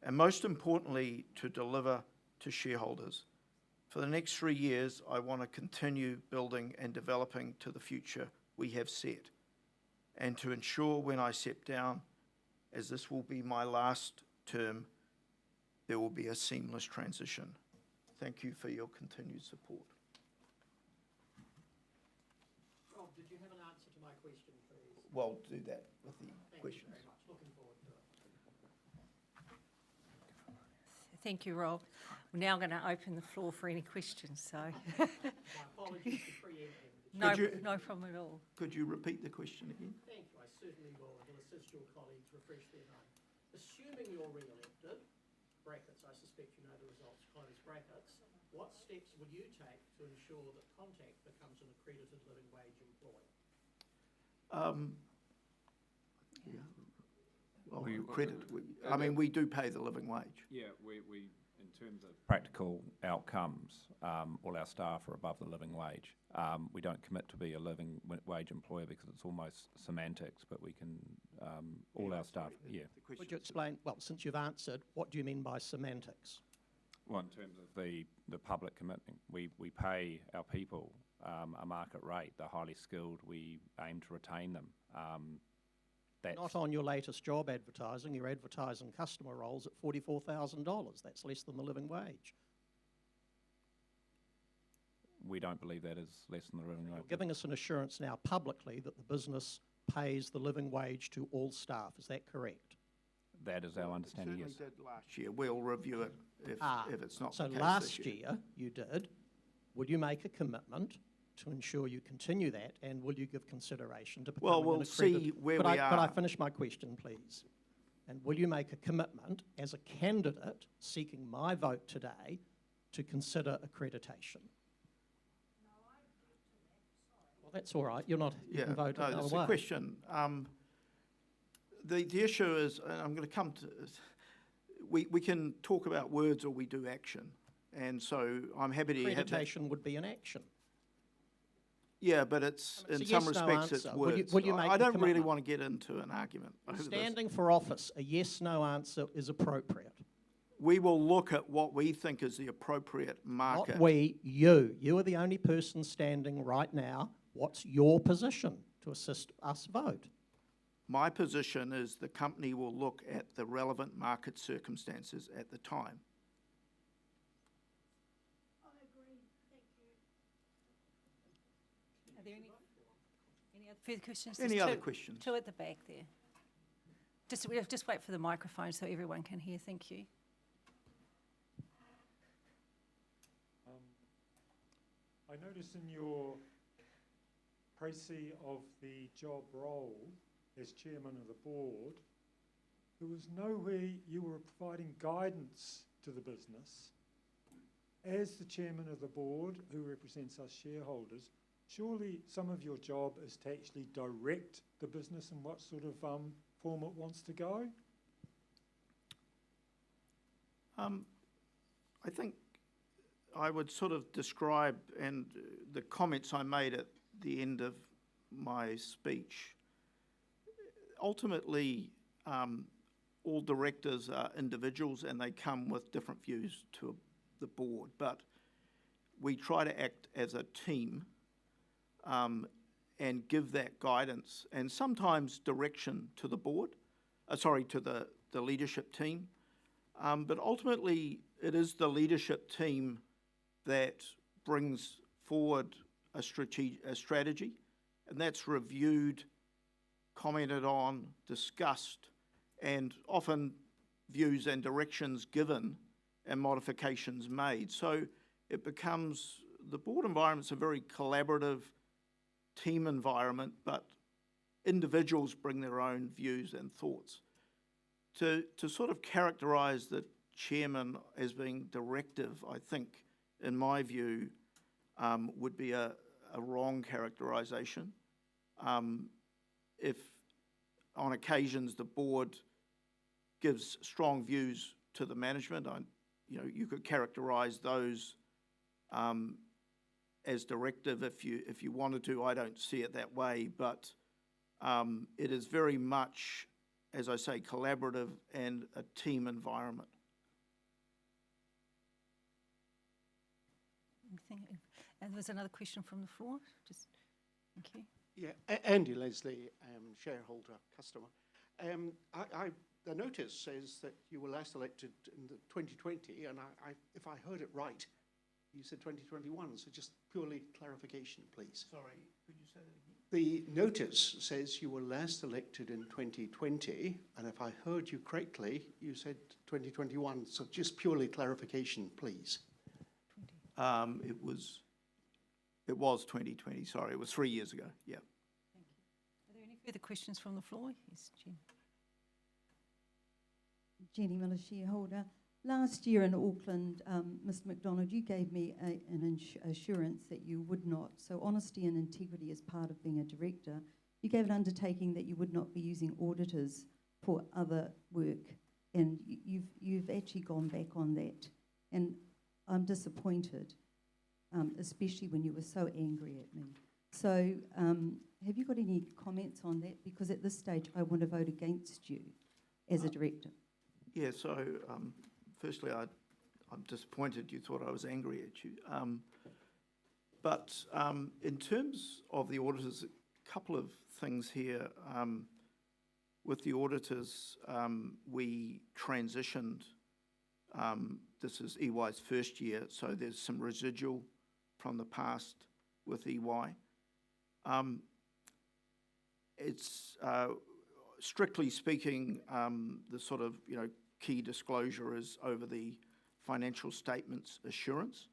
And most importantly, to deliver to shareholders. For the next 3 years, I want to continue building and developing to the future we have set, and to ensure when I step down, as this will be my last term, there will be a seamless transition. Thank you for your continued support. Rob, did you have an answer to my question, please? Well, do that with the questions. Thank you very much. Looking forward to it. Thank you, Rob. We're now going to open the floor for any questions, so My apologies for preempting. no problem at all. Could you repeat the question again? Thank you, I certainly will. It will assist your colleagues refresh their mind. Assuming you're re-elected, brackets, I suspect you know the results, close brackets, what steps would you take to ensure that Contact becomes an accredited living wage employer? We do pay the living wage. Yeah, we in terms of practical outcomes, all our staff are above the living wage. We don't commit to be a living wage employer because it's almost semantics, but we can, all our staff, Would you explain, well, since you've answered, what do you mean by semantics? Well, in terms of the public commitment, we pay our people a market rate. They're highly skilled. We aim to retain them. Not on your latest job advertising. You're advertising customer roles at $44,000. That's less than the living wage. We don't believe that is less than the living wage. You're giving us an assurance now publicly that the business pays the living wage to all staff. Is that correct? That is our understanding, yes. Certainly did last year. We'll review it if it's not the case So last this year. year you did. Would you make a commitment to ensure you continue that, and will you give consideration to becoming Well, we'll an accredited... see where Could we I are. finish my question, please? And will you make a commitment as a candidate seeking my vote today to consider accreditation? Well, that's all right. You're not... You can vote another that's way. a question. The issue is, and I'm going to come to... We can talk about words or we do action. And so I'm happy to have that. Accreditation would be an action. Yeah, but it's It's in a some yes, no respects it's answer. words. Will you make I a don't really commitment? want to get into an argument over this. Standing for office, a yes-no answer is appropriate. We will look at what we think is the appropriate market. Not we, you. You are the only person standing right now. What's your position to assist us vote? My position is the company will look at the relevant market circumstances at the time. Are there any other further questions? Any There's other two- questions? Two at the back there. We'll just wait for the microphone so everyone can hear. Thank you. I notice in your précis of the job role as chairman of the board, there was nowhere you were providing guidance to the business. As the chairman of the board, who represents us shareholders, surely some of your job is to actually direct the business in what sort of form it wants to go? I think I would sort of describe, and the comments I made at the end of my speech, ultimately all directors are individuals and they come with different views to the board, but we try to act as a team and give that guidance and sometimes direction to the board, to the leadership team. But ultimately, it is the leadership team that brings forward a strategy, and that's reviewed, commented on, discussed, and often views and directions given and modifications made. So it becomes, the board environment's a very collaborative team environment, but individuals bring their own views and thoughts. To sort of characterise the chairman as being directive, I think, in my view, would be a wrong characterisation. If on occasions the board gives strong views to the management, you could characterise those as directive if you wanted to. I don't see it that way, but it is very much, as I say, collaborative and a team environment. And there was another question from the floor. Thank you. Yeah, Andy Leslie, shareholder, customer. The notice says that you were last elected in the 2020, and if I heard it right, you said 2021, so just purely clarification, please. Sorry, could you say that again? The notice says you were last elected in 2020, and if I heard you correctly, you said 2021, so just purely clarification, please. It was 2020, sorry, it was 3 years ago, yeah. Thank you. Are there any further questions from the floor? Yes, Jen. Jenny Miller, shareholder. Last year in Auckland, Mr McDonald, you gave me an assurance that you would not, so honesty and integrity as part of being a director, you gave an undertaking that you would not be using auditors for other work, and you've actually gone back on that, and I'm disappointed, especially when you were so angry at me. So have you got any comments on that? Because at this stage I want to vote against you as a director. Yeah, so firstly, I'm disappointed you thought I was angry at you. But in terms of the auditors, a couple of things here. With the auditors, we transitioned. This is EY's first year, so there's some residual from the past with EY. It's strictly speaking, the sort of key disclosure is over the financial statements assurance.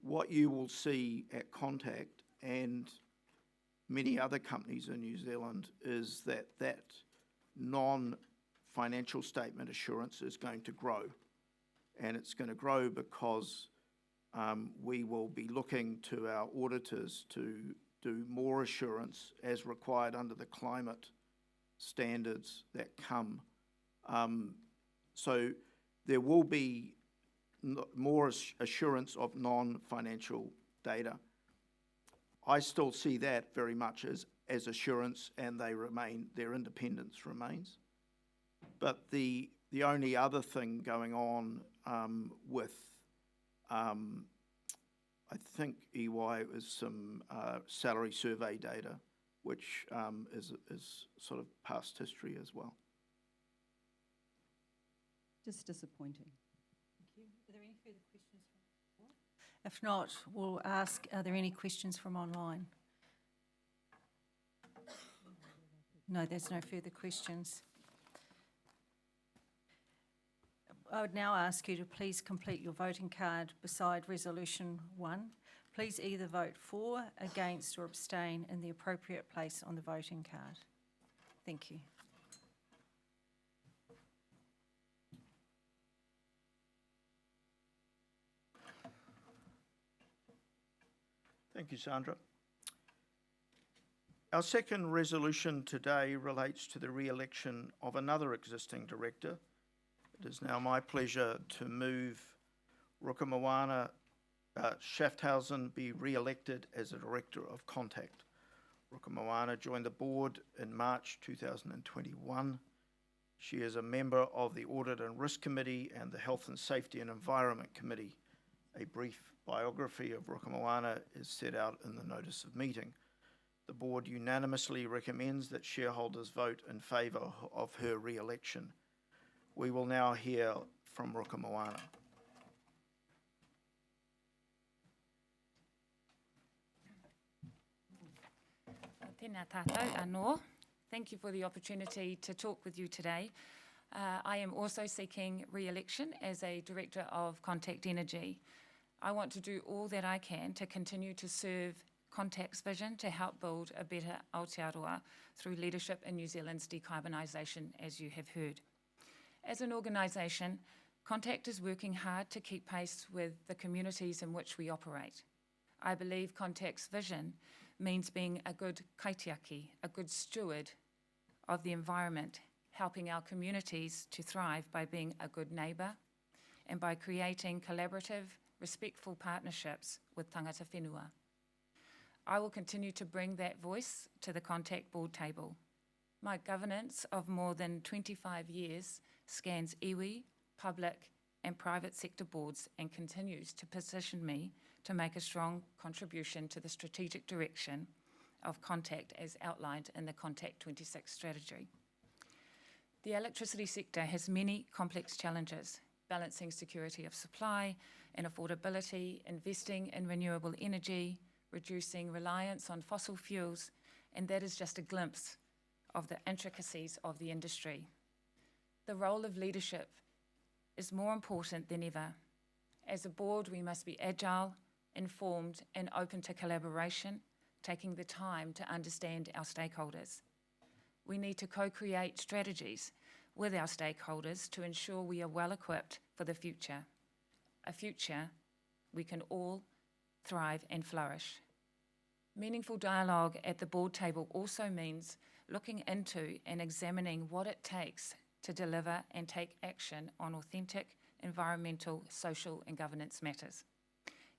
What you will see at Contact and many other companies in New Zealand is that non-financial statement assurance is going to grow. And it's going to grow because we will be looking to our auditors to do more assurance as required under the climate standards that come. So there will be more assurance of non-financial data. I still see that very much as assurance, and their independence remains. But the only other thing going on with, I think EY is some salary survey data, which is sort of past history as well. Just disappointing. Thank you. Are there any further questions from the floor? If not, we'll ask, are there any questions from online? No, there's no further questions. I would now ask you to please complete your voting card beside Resolution 1. Please either vote for, against or abstain in the appropriate place on the voting card. Thank you. Thank you, Sandra. Our second resolution today relates to the re-election of another existing director. It is now my pleasure to move Rukumoana Schaffhausen be re-elected as a director of Contact. Rukumoana joined the board in March 2021. She is a member of the Audit and Risk Committee and the Health and Safety and Environment Committee. A brief biography of Rukumoana is set out in the notice of meeting. The board unanimously recommends that shareholders vote in favour of her re-election. We will now hear from Rukumoana. Tēnā tātou anō. Thank you for the opportunity to talk with you today. I am also seeking re-election as a director of Contact Energy. I want to do all that I can to continue to serve Contact's vision to help build a better Aotearoa through leadership in New Zealand's decarbonisation, as you have heard. As an organisation, Contact is working hard to keep pace with the communities in which we operate. I believe Contact's vision means being a good kaitiaki, a good steward of the environment, helping our communities to thrive by being a good neighbour and by creating collaborative, respectful partnerships with tangata whenua. I will continue to bring that voice to the Contact board table. My governance of more than 25 years scans iwi, public and private sector boards and continues to position me to make a strong contribution to the strategic direction of Contact as outlined in the Contact 26 strategy. The electricity sector has many complex challenges, balancing security of supply and affordability, investing in renewable energy, reducing reliance on fossil fuels, and that is just a glimpse of the intricacies of the industry. The role of leadership is more important than ever. As a board, we must be agile, informed, and open to collaboration, taking the time to understand our stakeholders. We need to co-create strategies with our stakeholders to ensure we are well equipped for the future, a future we can all thrive and flourish. Meaningful dialogue at the board table also means looking into and examining what it takes to deliver and take action on authentic environmental, social and governance matters.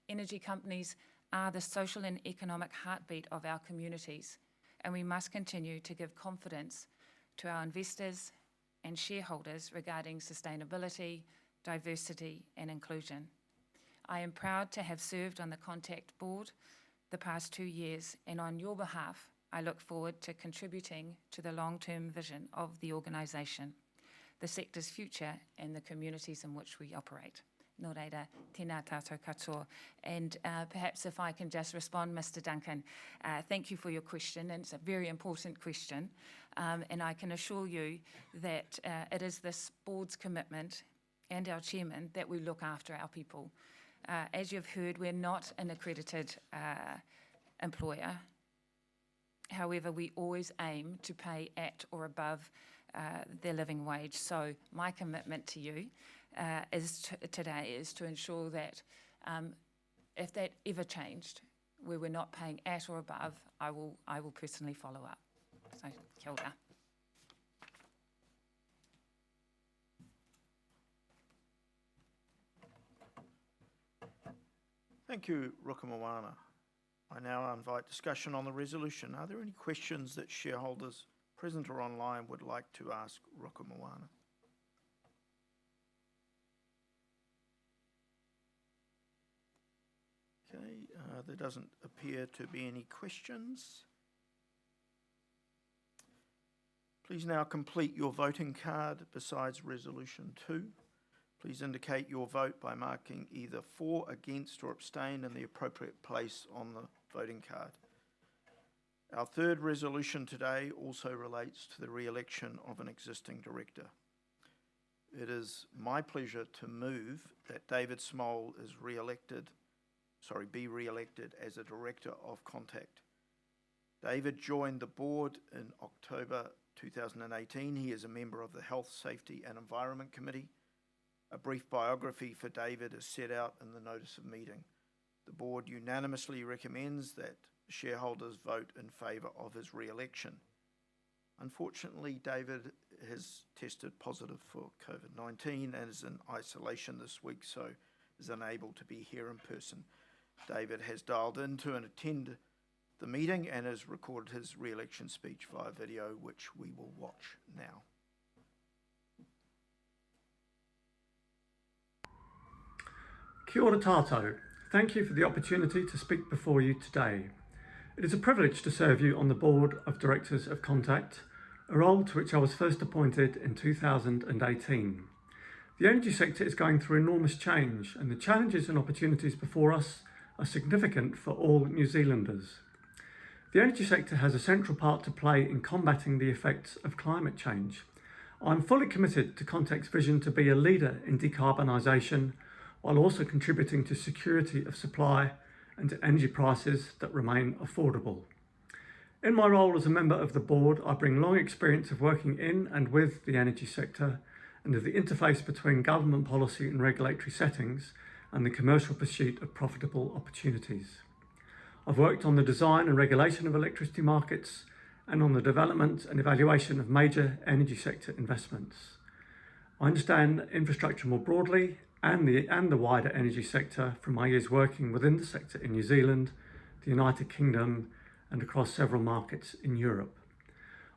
Energy companies are the social and economic heartbeat of our communities, and we must continue to give confidence to our investors and shareholders regarding sustainability, diversity and inclusion. I am proud to have served on the Contact board the past 2 years, and on your behalf, I look forward to contributing to the long-term vision of the organisation, the sector's future and the communities in which we operate. Nō reira, tēnā tātou katoa. And perhaps if I can just respond, Mr. Duncan, thank you for your question, and it's a very important question. And I can assure you that it is this board's commitment and our chairman that we look after our people. As you've heard, we're not an accredited employer. However, we always aim to pay at or above their living wage. So my commitment to you today is to ensure that if that ever changed, where we're not paying at or above, I will personally follow up. So, kia ora. Thank you, Rukumoana. I now invite discussion on the resolution. Are there any questions that shareholders present or online would like to ask Rukumoana? Okay, there doesn't appear to be any questions. Please now complete your voting card besides Resolution 2. Please indicate your vote by marking either for, against or abstain in the appropriate place on the voting card. Our third resolution today also relates to the re-election of an existing director. It is my pleasure to move that David Smole is be re-elected as a director of Contact. David joined the board in October 2018. He is a member of the Health, Safety and Environment Committee. A brief biography for David is set out in the notice of meeting. The board unanimously recommends that shareholders vote in favour of his re-election. Unfortunately, David has tested positive for COVID-19 and is in isolation this week, so is unable to be here in person. David has dialed in to and attend the meeting and has recorded his re-election speech via video, which we will watch now. Kia ora tātou. Thank you for the opportunity to speak before you today. It is a privilege to serve you on the board of directors of Contact, a role to which I was first appointed in 2018. The energy sector is going through enormous change, and the challenges and opportunities before us are significant for all New Zealanders. The energy sector has a central part to play in combating the effects of climate change. I'm fully committed to Contact's vision to be a leader in decarbonisation, while also contributing to security of supply and to energy prices that remain affordable. In my role as a member of the board, I bring long experience of working in and with the energy sector and of the interface between government policy and regulatory settings and the commercial pursuit of profitable opportunities. I've worked on the design and regulation of electricity markets and on the development and evaluation of major energy sector investments. I understand infrastructure more broadly and the wider energy sector from my years working within the sector in New Zealand, the United Kingdom, and across several markets in Europe.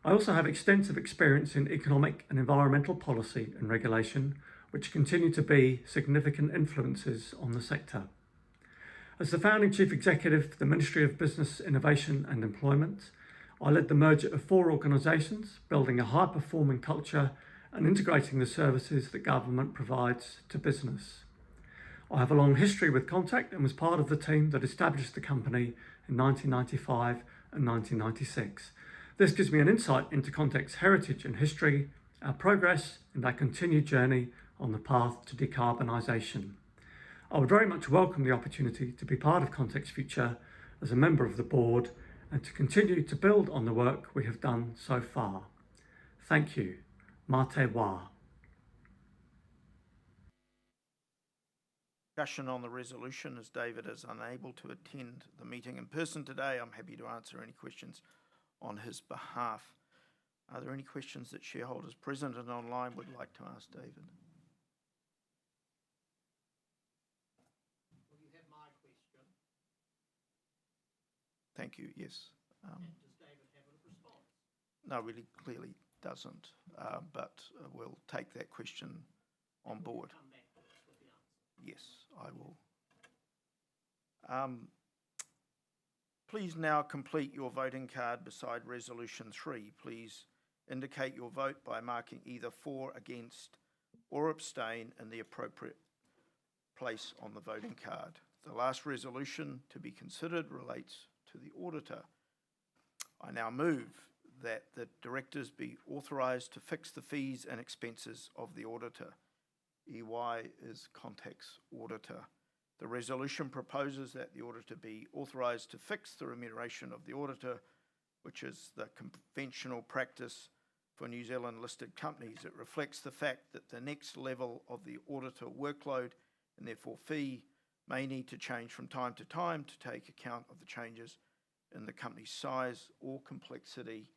I also have extensive experience in economic and environmental policy and regulation, which continue to be significant influences on the sector. As the founding Chief Executive for the Ministry of Business, Innovation and Employment, I led the merger of 4 organisations, building a high-performing culture and integrating the services that government provides to business. I have a long history with Contact and was part of the team that established the company in 1995 and 1996. This gives me an insight into Contact's heritage and history, our progress and our continued journey on the path to decarbonisation. I would very much welcome the opportunity to be part of Contact's future as a member of the board and to continue to build on the work we have done so far. Thank you. Mā te wā. Discussion on the resolution, as David is unable to attend the meeting in person today. I'm happy to answer any questions on his behalf. Are there any questions that shareholders present and online would like to ask David? Well, you have my question. Thank you, yes. Does David have a response? No, really clearly doesn't, but we'll take that question on board. Come back to us with the answer. Yes, I will. Please now complete your voting card beside Resolution 3. Please indicate your vote by marking either for, against, or abstain in the appropriate place on the voting card. The last resolution to be considered relates to the auditor. I now move that the directors be authorised to fix the fees and expenses of the auditor. EY is Contact's auditor. The resolution proposes that the auditor be authorised to fix the remuneration of the auditor, which is the conventional practice for New Zealand listed companies. It reflects the fact that the next level of the auditor workload and therefore fee may need to change from time to time to take account of the changes in the company's size or complexity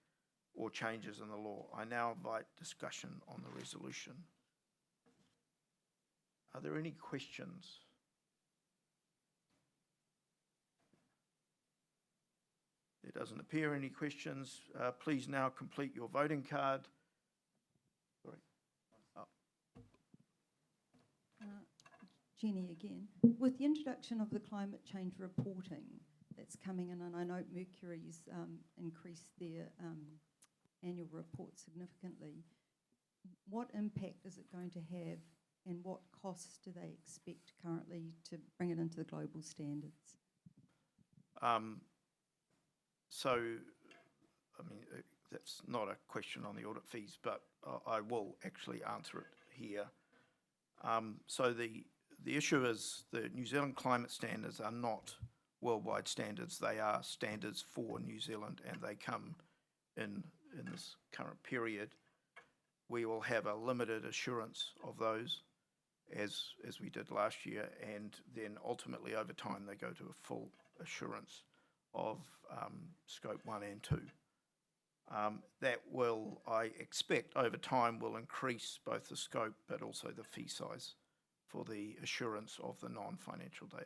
or changes in the law. I now invite discussion on the resolution. Are there any questions? There doesn't appear any questions. Please now complete your voting card. Sorry. Oh. Jenny again. With the introduction of the climate change reporting that's coming in, and I know Mercury's increased their annual report significantly, what impact is it going to have and what costs do they expect currently to bring it into the global standards? So, I mean, that's not a question on the audit fees, but I will actually answer it here. So the issue is the New Zealand climate standards are not worldwide standards. They are standards for New Zealand, and they come in this current period. We will have a limited assurance of those, as we did last year, and then ultimately over time they go to a full assurance of scope 1 and 2. That will, I expect, over time will increase both the scope but also the fee size for the assurance of the non-financial data.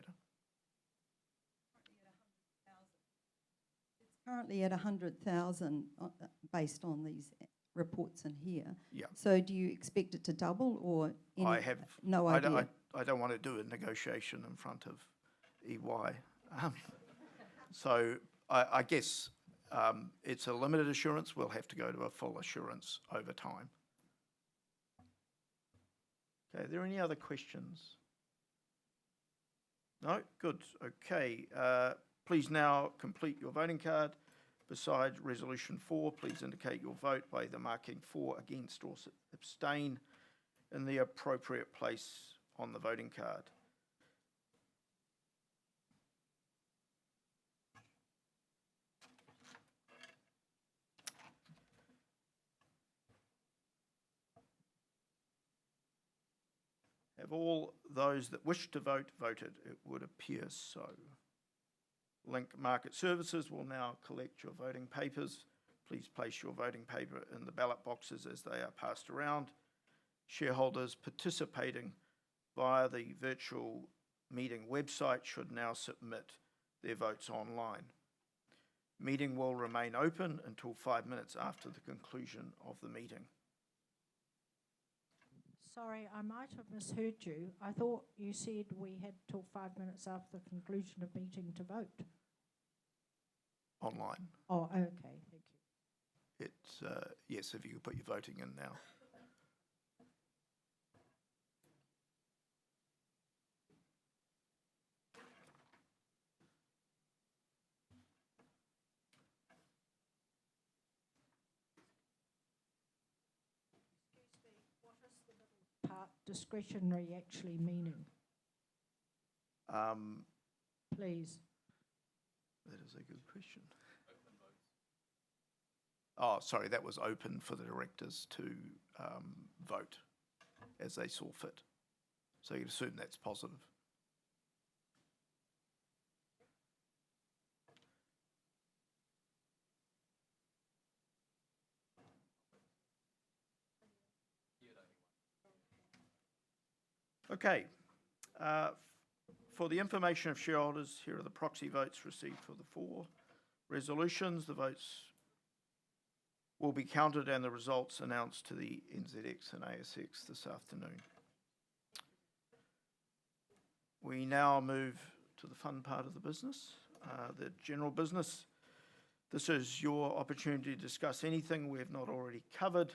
It's currently at 100,000 based on these reports in here. Yeah. So do you expect it to double or any, I have no idea? I don't want to do a negotiation in front of EY. So I guess it's a limited assurance. We'll have to go to a full assurance over time. Okay, are there any other questions? No? Good. Okay. Please now complete your voting card. Beside Resolution 4, please indicate your vote by either marking for, against, or abstain in the appropriate place on the voting card. Have all those that wish to vote voted? It would appear so. Link Market Services will now collect your voting papers. Please place your voting paper in the ballot boxes as they are passed around. Shareholders participating via the virtual meeting website should now submit their votes online. Meeting will remain open until 5 minutes after the conclusion of the meeting. Sorry, I might have misheard you. I thought you said we had till 5 minutes after the conclusion of meeting to vote. Online. Oh, okay, thank you. It's, yes, if you could put your voting in now. Part discretionary actually meaning? Please. That is a good question. Oh, sorry, that was open for the directors to vote as they saw fit. So you'd assume that's positive. Okay. For the information of shareholders, here are the proxy votes received for the 4 resolutions. The votes will be counted and the results announced to the NZX and ASX this afternoon. We now move to the fun part of the business, the general business. This is your opportunity to discuss anything we have not already covered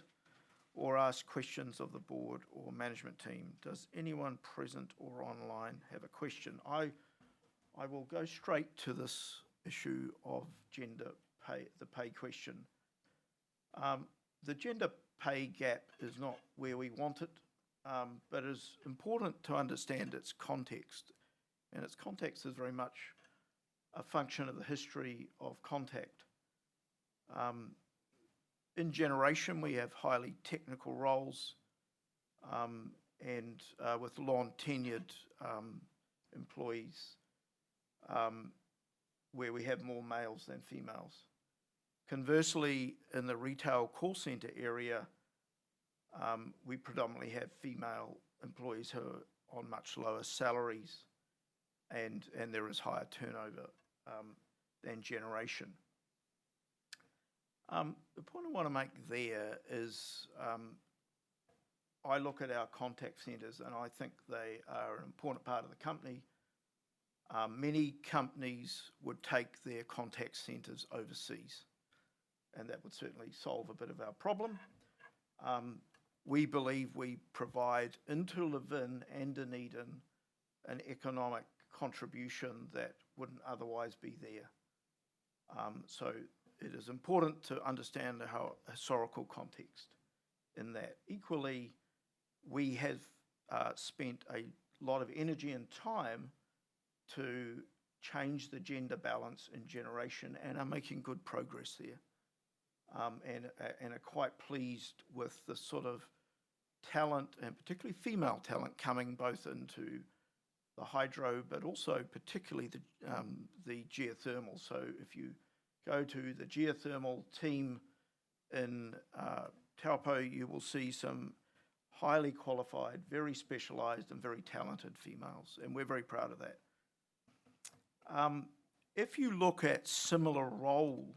or ask questions of the board or management team. Does anyone present or online have a question? I will go straight to this issue of gender pay, the pay question. The gender pay gap is not where we want it, but it is important to understand its context. And its context is very much a function of the history of Contact. In generation, we have highly technical roles and with long tenured employees where we have more males than females. Conversely, in the retail call centre area, we predominantly have female employees who are on much lower salaries and there is higher turnover than generation. The point I want to make there is I look at our contact centres and I think they are an important part of the company. Many companies would take their contact centres overseas, and that would certainly solve a bit of our problem. We believe we provide into Levin and Dunedin an economic contribution that wouldn't otherwise be there. So it is important to understand how historical context in that. Equally, we have spent a lot of energy and time to change the gender balance in generation and are making good progress there. And are quite pleased with the sort of talent, and particularly female talent, coming both into the hydro, but also particularly the geothermal. So if you go to the geothermal team in Taupo, you will see some highly qualified, very specialised and very talented females, and we're very proud of that. If you look at similar role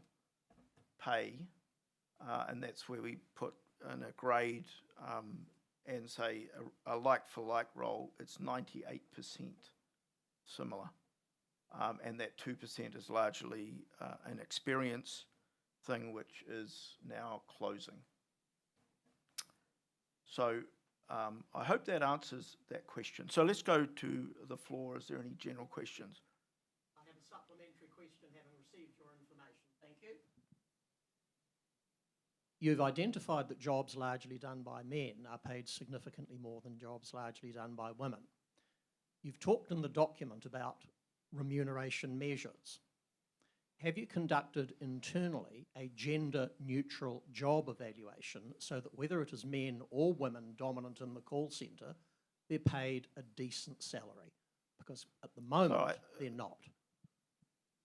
pay, and that's where we put in a grade and say a like-for-like role, it's 98% similar. And that 2% is largely an experience thing, which is now closing. So I hope that answers that question. So let's go to the floor. Is there any general questions? I have a supplementary question having received your information. Thank you. You've identified that jobs largely done by men are paid significantly more than jobs largely done by women. You've talked in the document about remuneration measures. Have you conducted internally a gender-neutral job evaluation so that whether it is men or women dominant in the call centre, they're paid a decent salary, because at the moment they're not.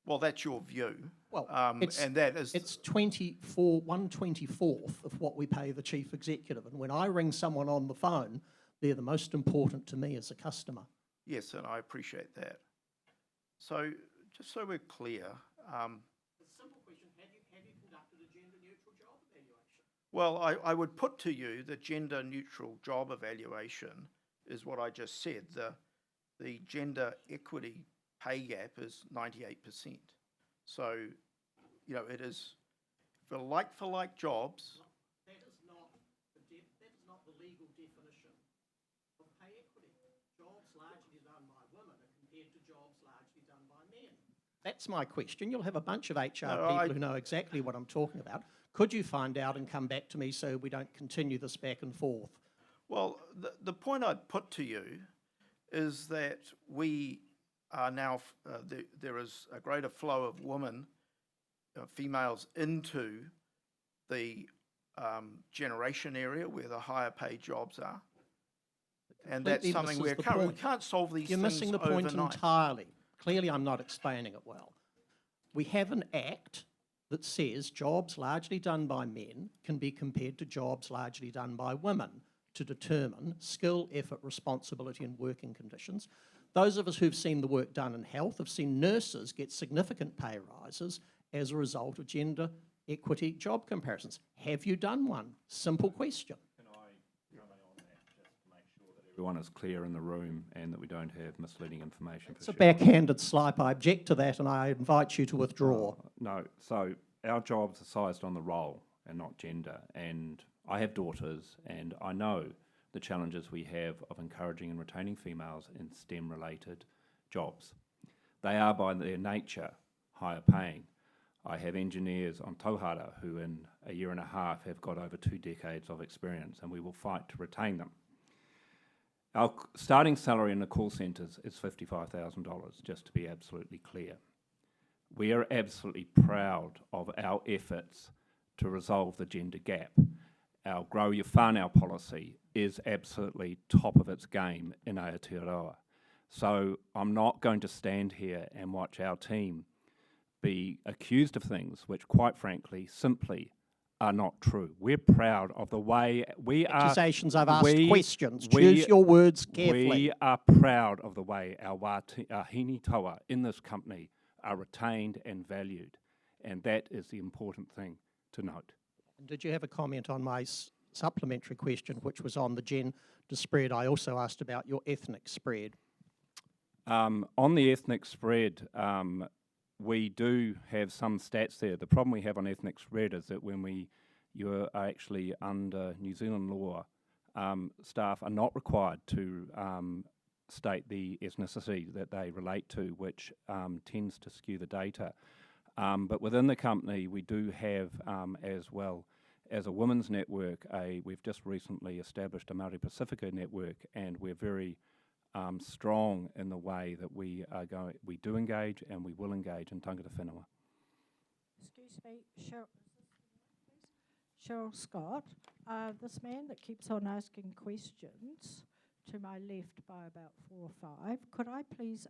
Well, that's your view. Well, and that is... It's 1/24th of what we pay the chief executive. And when I ring someone on the phone, they're the most important to me as a customer. Yes, and I appreciate that. So, just so we're clear... a simple question, have you conducted a gender-neutral job evaluation? Well, I would put to you the gender-neutral job evaluation is what I just said. The gender equity pay gap is 98%. So, you know, it is for like jobs. That is not the legal definition of pay equity. Jobs largely done by women are compared to jobs largely done by men. That's my question. You'll have a bunch of HR people who know exactly what I'm talking about. Could you find out and come back to me so we don't continue this back and forth? Well, the point I'd put to you is that we are now, there is a greater flow of women, females into the generation area where the higher paid jobs are. And that's something we can't solve these things overnight. You're missing the point entirely. Clearly I'm not explaining it well. We have an act that says jobs largely done by men can be compared to jobs largely done by women to determine skill, effort, responsibility and working conditions. Those of us who've seen the work done in health have seen nurses get significant pay rises as a result of gender equity job comparisons. Have you done one? Simple question. Can I comment on that just to make sure that everyone is clear in the room and that we don't have misleading information? It's a backhanded slipe. I object to that and I invite you to withdraw. No, so our jobs are sized on the role and not gender. And I have daughters and I know the challenges we have of encouraging and retaining females in STEM-related jobs. They are by their nature higher paying. I have engineers on tauhara who in a year and a half have got over 2 decades of experience and we will fight to retain them. Our starting salary in the call centres is $55,000, just to be absolutely clear. We are absolutely proud of our efforts to resolve the gender gap. Our Grow Your Whānau policy is absolutely top of its game in Aotearoa. So I'm not going to stand here and watch our team be accused of things which, quite frankly, simply are not true. We're proud of the way we are... Accusations, I've asked questions. Choose your words carefully. We are proud of the way our hini taua in this company are retained and valued. And that is the important thing to note. Did you have a comment on my supplementary question, which was on the gender spread? I also asked about your ethnic spread. On the ethnic spread, we do have some stats there. The problem we have on ethnic spread is that when you are actually under New Zealand law, staff are not required to state the ethnicity that they relate to, which tends to skew the data. But within the company, we do have, as well as a women's network, we've just recently established a Māori Pacifica network, and we're very strong in the way that we do engage and we will engage in tangata whenua. Excuse me, Cheryl Scott. This man that keeps on asking questions to my left by about 4 or 5, could I please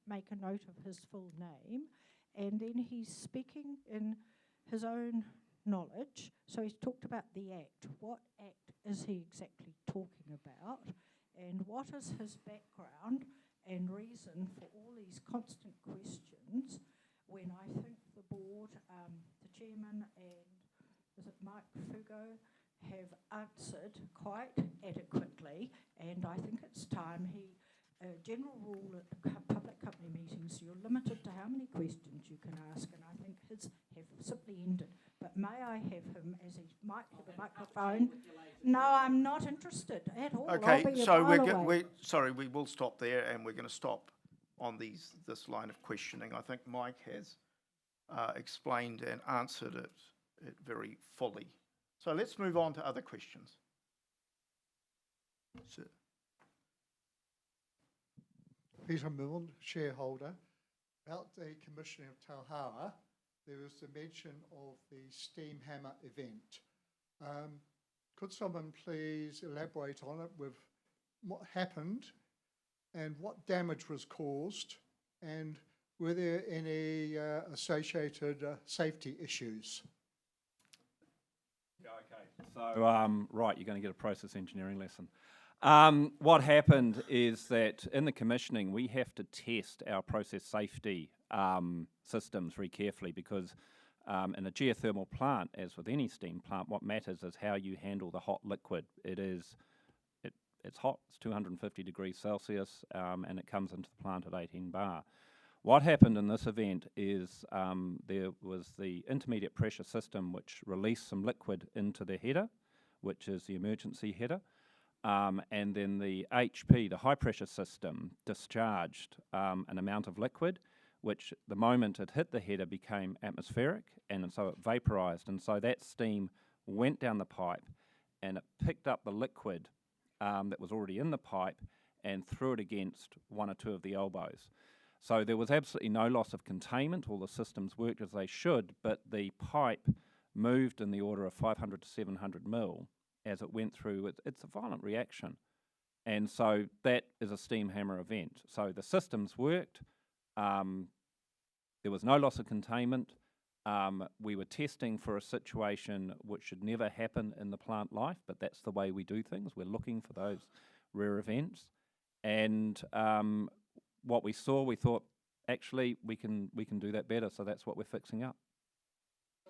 make a note of his full name? And then he's speaking in his own knowledge. So he's talked about the Act. What Act is he exactly talking about? And what is his background and reason for all these constant questions when I think the board, the chairman and is it Mike Fugo, have answered quite adequately, and I think it's time general rule at public company meetings, you're limited to how many questions you can ask, and I think his have simply ended. But may I have him, as he might have a microphone? No, I'm not interested at all. Okay, so we will stop there, and we're going to stop on this line of questioning. I think Mike has explained and answered it very fully. So let's move on to other questions. Sir. Peter Milne, shareholder. About the commissioning of Tauhara, there was the mention of the Steam Hammer event. Could someone please elaborate on it with what happened and what damage was caused, and were there any associated safety issues? Yeah, okay. So, right, you're going to get a process engineering lesson. What happened is that in the commissioning, we have to test our process safety systems very carefully because in a geothermal plant, as with any steam plant, what matters is how you handle the hot liquid. It's hot, it's 250 degrees Celsius, and it comes into the plant at 18 bar. What happened in this event is there was the intermediate pressure system which released some liquid into the header, which is the emergency header, and then the HP, the high pressure system, discharged an amount of liquid, which the moment it hit the header became atmospheric, and so it vaporized, and so that steam went down the pipe and it picked up the liquid that was already in the pipe and threw it against one or two of the elbows. So there was absolutely no loss of containment. All the systems worked as they should, but the pipe moved in the order of 500 to 700 mil as it went through. It's a violent reaction. And so that is a steam hammer event. So the systems worked. There was no loss of containment. We were testing for a situation which should never happen in the plant life, but that's the way we do things. We're looking for those rare events. And what we saw, we thought, actually, we can do that better, so that's what we're fixing up.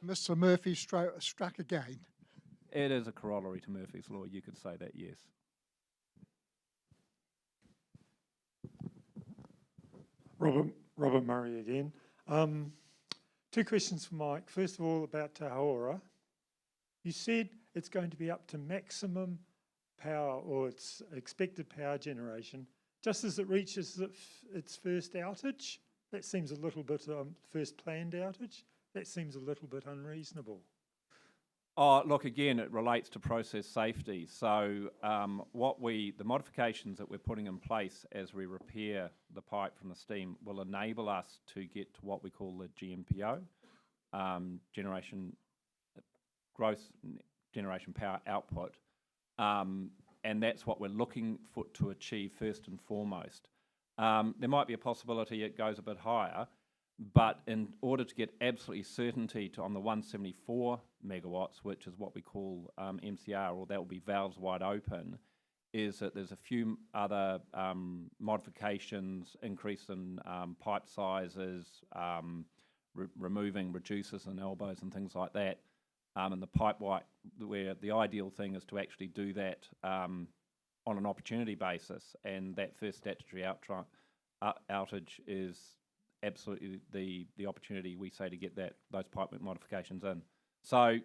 Mr. Murphy struck again. It is a corollary to Murphy's Law, you could say that, yes. Robert Murray again. Two questions for Mike. First of all, about Te Hauora. You said it's going to be up to maximum power, or its expected power generation, just as it reaches its first outage. That seems a little bit, first planned outage, that seems a little bit unreasonable. Oh, look, again, it relates to process safety. So the modifications that we're putting in place as we repair the pipe from the steam will enable us to get to what we call the GMPO, gross generation power output. And that's what we're looking to achieve first and foremost. There might be a possibility it goes a bit higher, but in order to get absolutely certainty on the 174 megawatts, which is what we call MCR, or that will be valves wide open, is that there's a few other modifications, increase in pipe sizes, removing reducers and elbows and things like that. And the pipe white, where the ideal thing is to actually do that on an opportunity basis, and that first statutory outage is absolutely the opportunity, we say, to get those pipe modifications in. So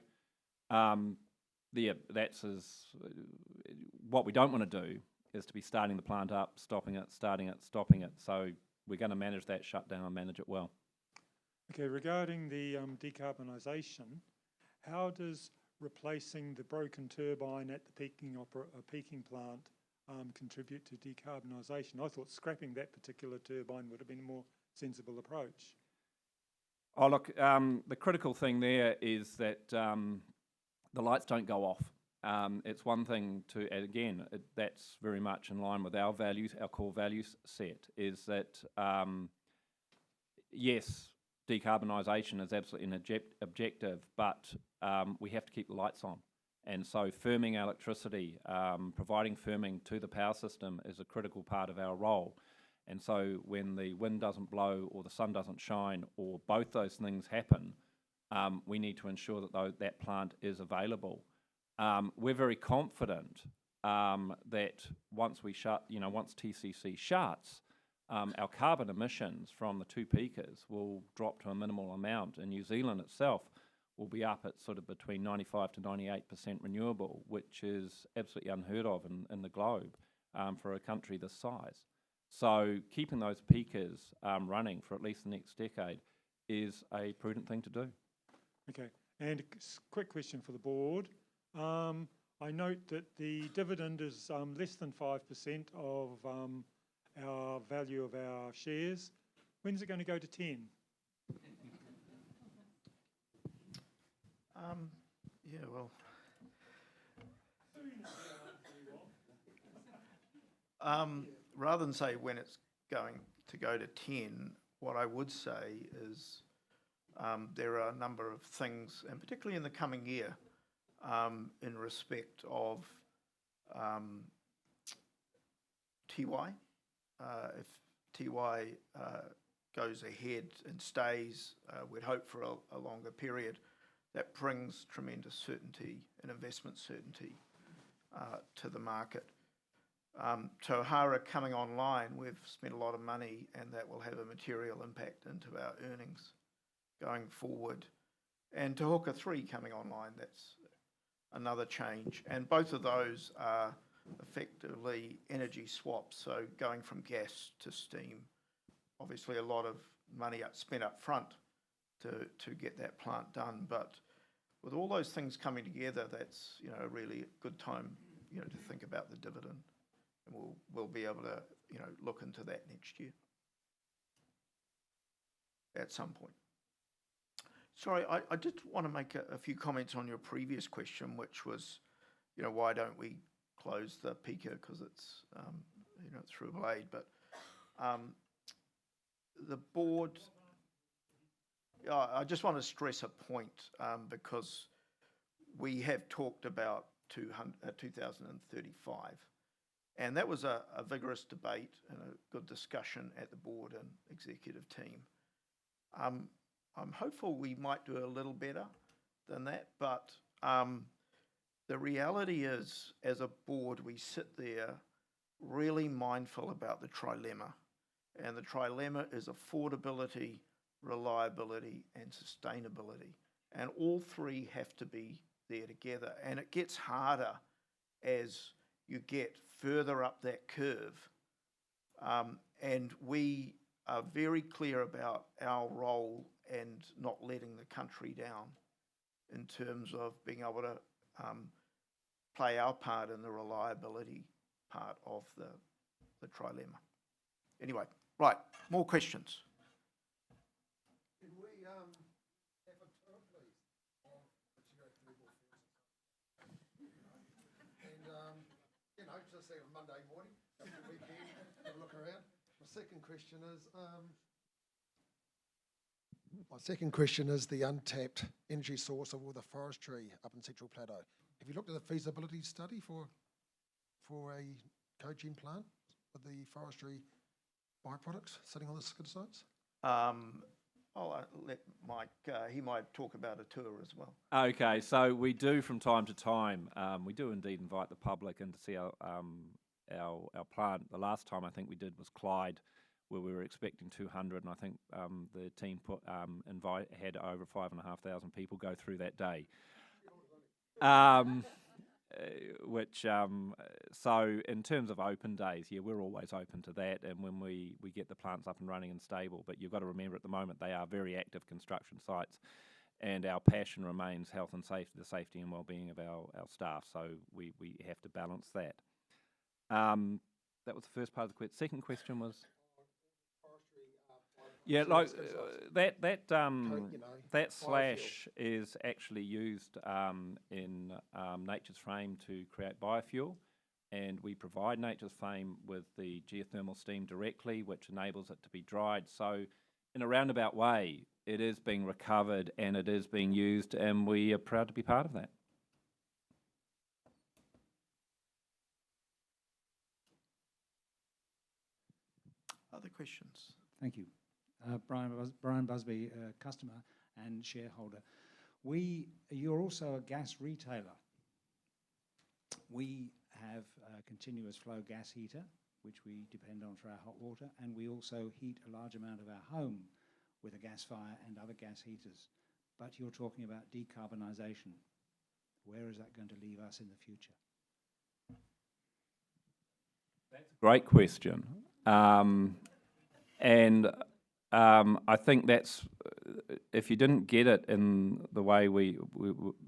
what we don't want to do is to be starting the plant up, stopping it, starting it, stopping it. So we're going to manage that shutdown and manage it well. Okay, regarding the decarbonisation, how does replacing the broken turbine at the peaking plant contribute to decarbonisation? I thought scrapping that particular turbine would have been a more sensible approach. Oh, look, the critical thing there is that the lights don't go off. It's one thing to, again, that's very much in line with our values, our core values set, is that, yes, decarbonisation is absolutely an objective, but we have to keep the lights on. And so firming electricity, providing firming to the power system is a critical part of our role. And so when the wind doesn't blow or the sun doesn't shine or both those things happen, we need to ensure that that plant is available. We're very confident that once we shut, once TCC shuts, our carbon emissions from the two peakers will drop to a minimal amount, and New Zealand itself will be up at sort of between 95 to 98% renewable, which is absolutely unheard of in the globe for a country this size. So keeping those peakers running for at least the next decade is a prudent thing to do. Okay, and a quick question for the board. I note that the dividend is less than 5% of our value of our shares. When's it going to go to 10? Yeah, well, Rather than say when it's going to go to 10, what I would say is there are a number of things, and particularly in the coming year, in respect of TY. If TY goes ahead and stays, we'd hope for a longer period. That brings tremendous certainty and investment certainty to the market. Tauhara coming online, we've spent a lot of money, and that will have a material impact into our earnings going forward. And Te Huka 3 coming online, that's another change. And both of those are effectively energy swaps, so going from gas to steam. Obviously a lot of money spent up front to get that plant done, but with all those things coming together, that's a really good time to think about the dividend, and we'll be able to look into that next year at some point. Sorry, I did want to make a few comments on your previous question, which was why don't we close the peaker, because it's through a blade, but the board. I just want to stress a point because we have talked about 2035, and that was a vigorous debate and a good discussion at the board and executive team. I'm hopeful we might do a little better than that, but the reality is, as a board, we sit there really mindful about the trilemma, and the trilemma is affordability, reliability and sustainability, and all three have to be there together, and it gets harder as you get further up that curve, and we are very clear about our role and not letting the country down in terms of being able to play our part in the reliability part of the trilemma. Anyway, right, more questions. Can we have a tour, please, of the geothermal fields? And, just say on Monday morning, after the weekend, have a look around. My second question is the untapped energy source of all the forestry up in Central Plateau. Have you looked at the feasibility study for a cogen plant with the forestry byproducts sitting on the skid sites? I'll let Mike, he might talk about a tour as well. Okay, so we do from time to time, we do indeed invite the public in to see our plant. The last time I think we did was Clyde, where we were expecting 200, and I think the team had over 5,500 people go through that day. So in terms of open days, yeah, we're always open to that, and when we get the plants up and running and stable, but you've got to remember at the moment they are very active construction sites, and our passion remains health and safety, the safety and well-being of our staff, so we have to balance that. That was the first part of the question. Second question was? Yeah, like that slash is actually used in Nature's Flame to create biofuel, and we provide Nature's Flame with the geothermal steam directly, which enables it to be dried. So in a roundabout way, it is being recovered and it is being used, and we are proud to be part of that. Other questions? Thank you. Brian Busby, customer and shareholder. You're also a gas retailer. We have a continuous flow gas heater, which we depend on for our hot water, and we also heat a large amount of our home with a gas fire and other gas heaters. But you're talking about decarbonisation. Where is that going to leave us in the future? That's a great question. I think that's, if you didn't get it in the way we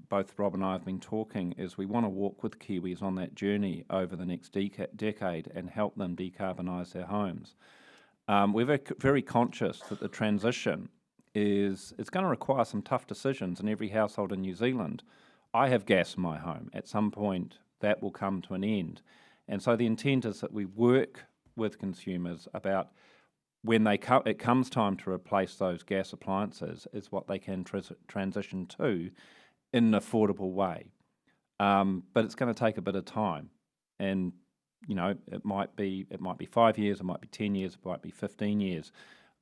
both Rob and I have been talking, is we want to walk with Kiwis on that journey over the next decade and help them decarbonise their homes. We're very conscious that the transition it's going to require some tough decisions in every household in New Zealand. I have gas in my home. At some point, that will come to an end. And so the intent is that we work with consumers about when it comes time to replace those gas appliances, is what they can transition to in an affordable way. But it's going to take a bit of time, and it might be 5 years, it might be 10 years, it might be 15 years,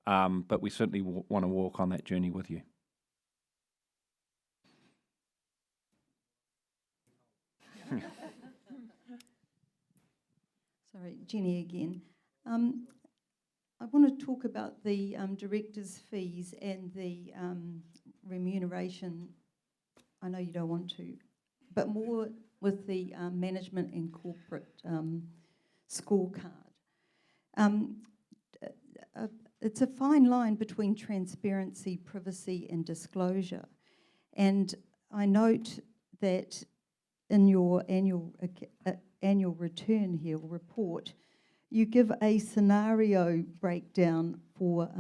but we certainly want to walk on that journey with you. Sorry, Jenny again. I want to talk about the directors' fees and the remuneration. I know you don't want to, but more with the management and corporate scorecard. It's a fine line between transparency, privacy, and disclosure. And I note that in your annual return here, report, you give a scenario breakdown for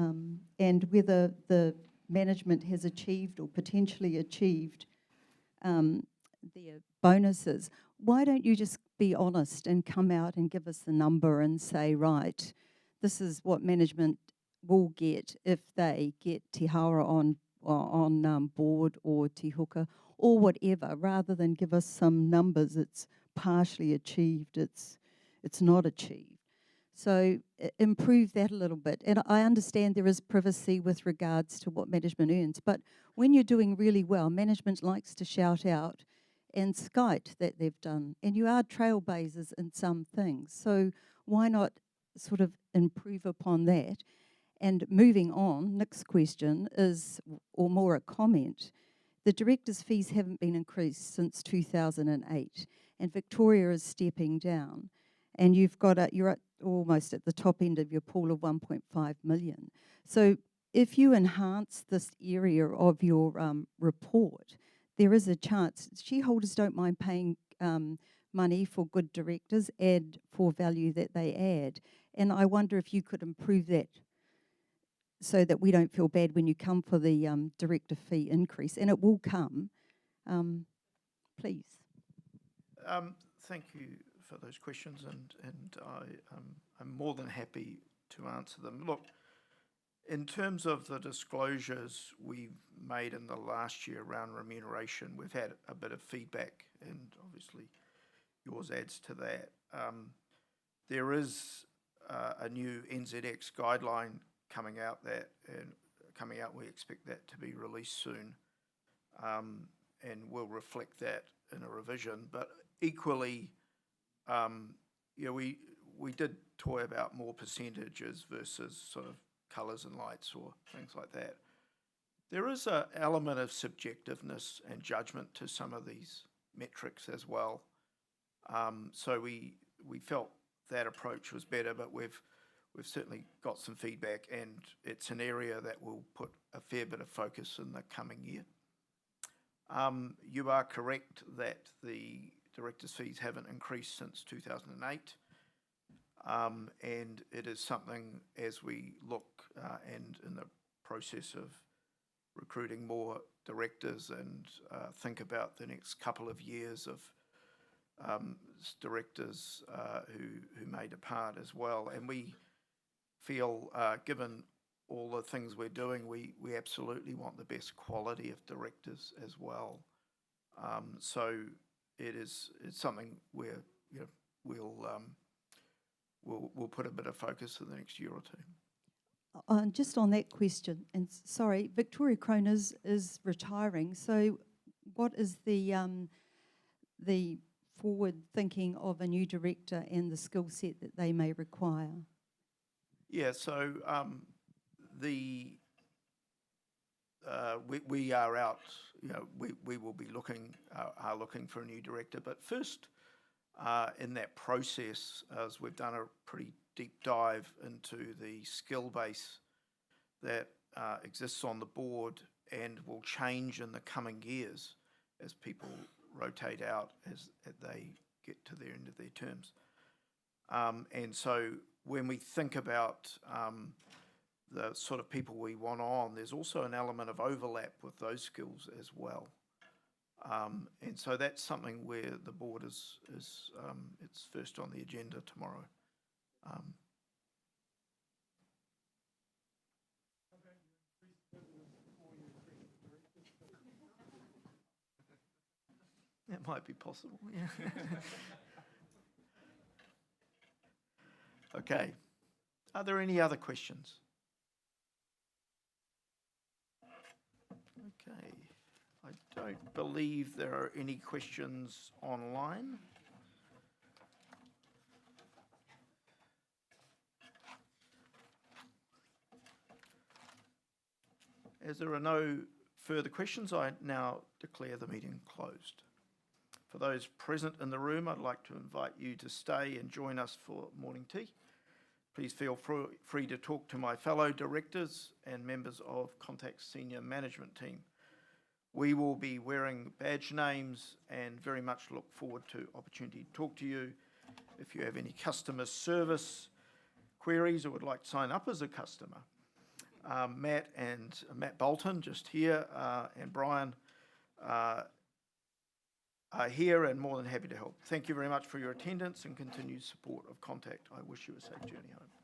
and whether the management has achieved or potentially achieved their bonuses. Why don't you just be honest and come out and give us the number and say, right, this is what management will get if they get Te Hara on board or Te Huka or whatever, rather than give us some numbers. It's partially achieved, it's not achieved. So improve that a little bit. And I understand there is privacy with regards to what management earns, but when you're doing really well, management likes to shout out and skite that they've done. And you are trailblazers in some things. So why not sort of improve upon that? And moving on, next question is, or more a comment, the directors' fees haven't been increased since 2008, and Victoria is stepping down. And you're almost at the top end of your pool of 1.5 million. So if you enhance this area of your report, there is a chance. Shareholders don't mind paying money for good directors and for value that they add. And I wonder if you could improve that so that we don't feel bad when you come for the director fee increase. And it will come. Please. Thank you for those questions, and I'm more than happy to answer them. Look, in terms of the disclosures we've made in the last year around remuneration, we've had a bit of feedback, and obviously yours adds to that. There is a new NZX guideline coming out, we expect that to be released soon, and we'll reflect that in a revision. But equally, we did toy about more percentages versus sort of colours and lights or things like that. There is an element of subjectiveness and judgment to some of these metrics as well. So we felt that approach was better, but we've certainly got some feedback, and it's an area that will put a fair bit of focus in the coming year. You are correct that the directors' fees haven't increased since 2008, and it is something, as we look and in the process of recruiting more directors and think about the next couple of years of directors who may depart as well. And we feel, given all the things we're doing, we absolutely want the best quality of directors as well. So it's something where we'll put a bit of focus in the next year or two. Just on that question, and sorry, Victoria Crone is retiring. So, what is the forward thinking of a new director and the skill set that they may require? Yeah, so we are out. We will be looking for a new director. But first, in that process, as we've done a pretty deep dive into the skill base that exists on the board and will change in the coming years as people rotate out as they get to the end of their terms. And so when we think about the sort of people we want on, there's also an element of overlap with those skills as well. And so that's something where the board is it's first on the agenda tomorrow. That might be possible, yeah. Okay. Are there any other questions? Okay. I don't believe there are any questions online. As there are no further questions, I now declare the meeting closed. For those present in the room, I'd like to invite you to stay and join us for morning tea. Please feel free to talk to my fellow directors and members of Contact's senior management team. We will be wearing badge names and very much look forward to opportunity to talk to you. If you have any customer service queries or would like to sign up as a customer, Matt Bolton, just here, and Brian are here and more than happy to help. Thank you very much for your attendance and continued support of Contact. I wish you a safe journey home.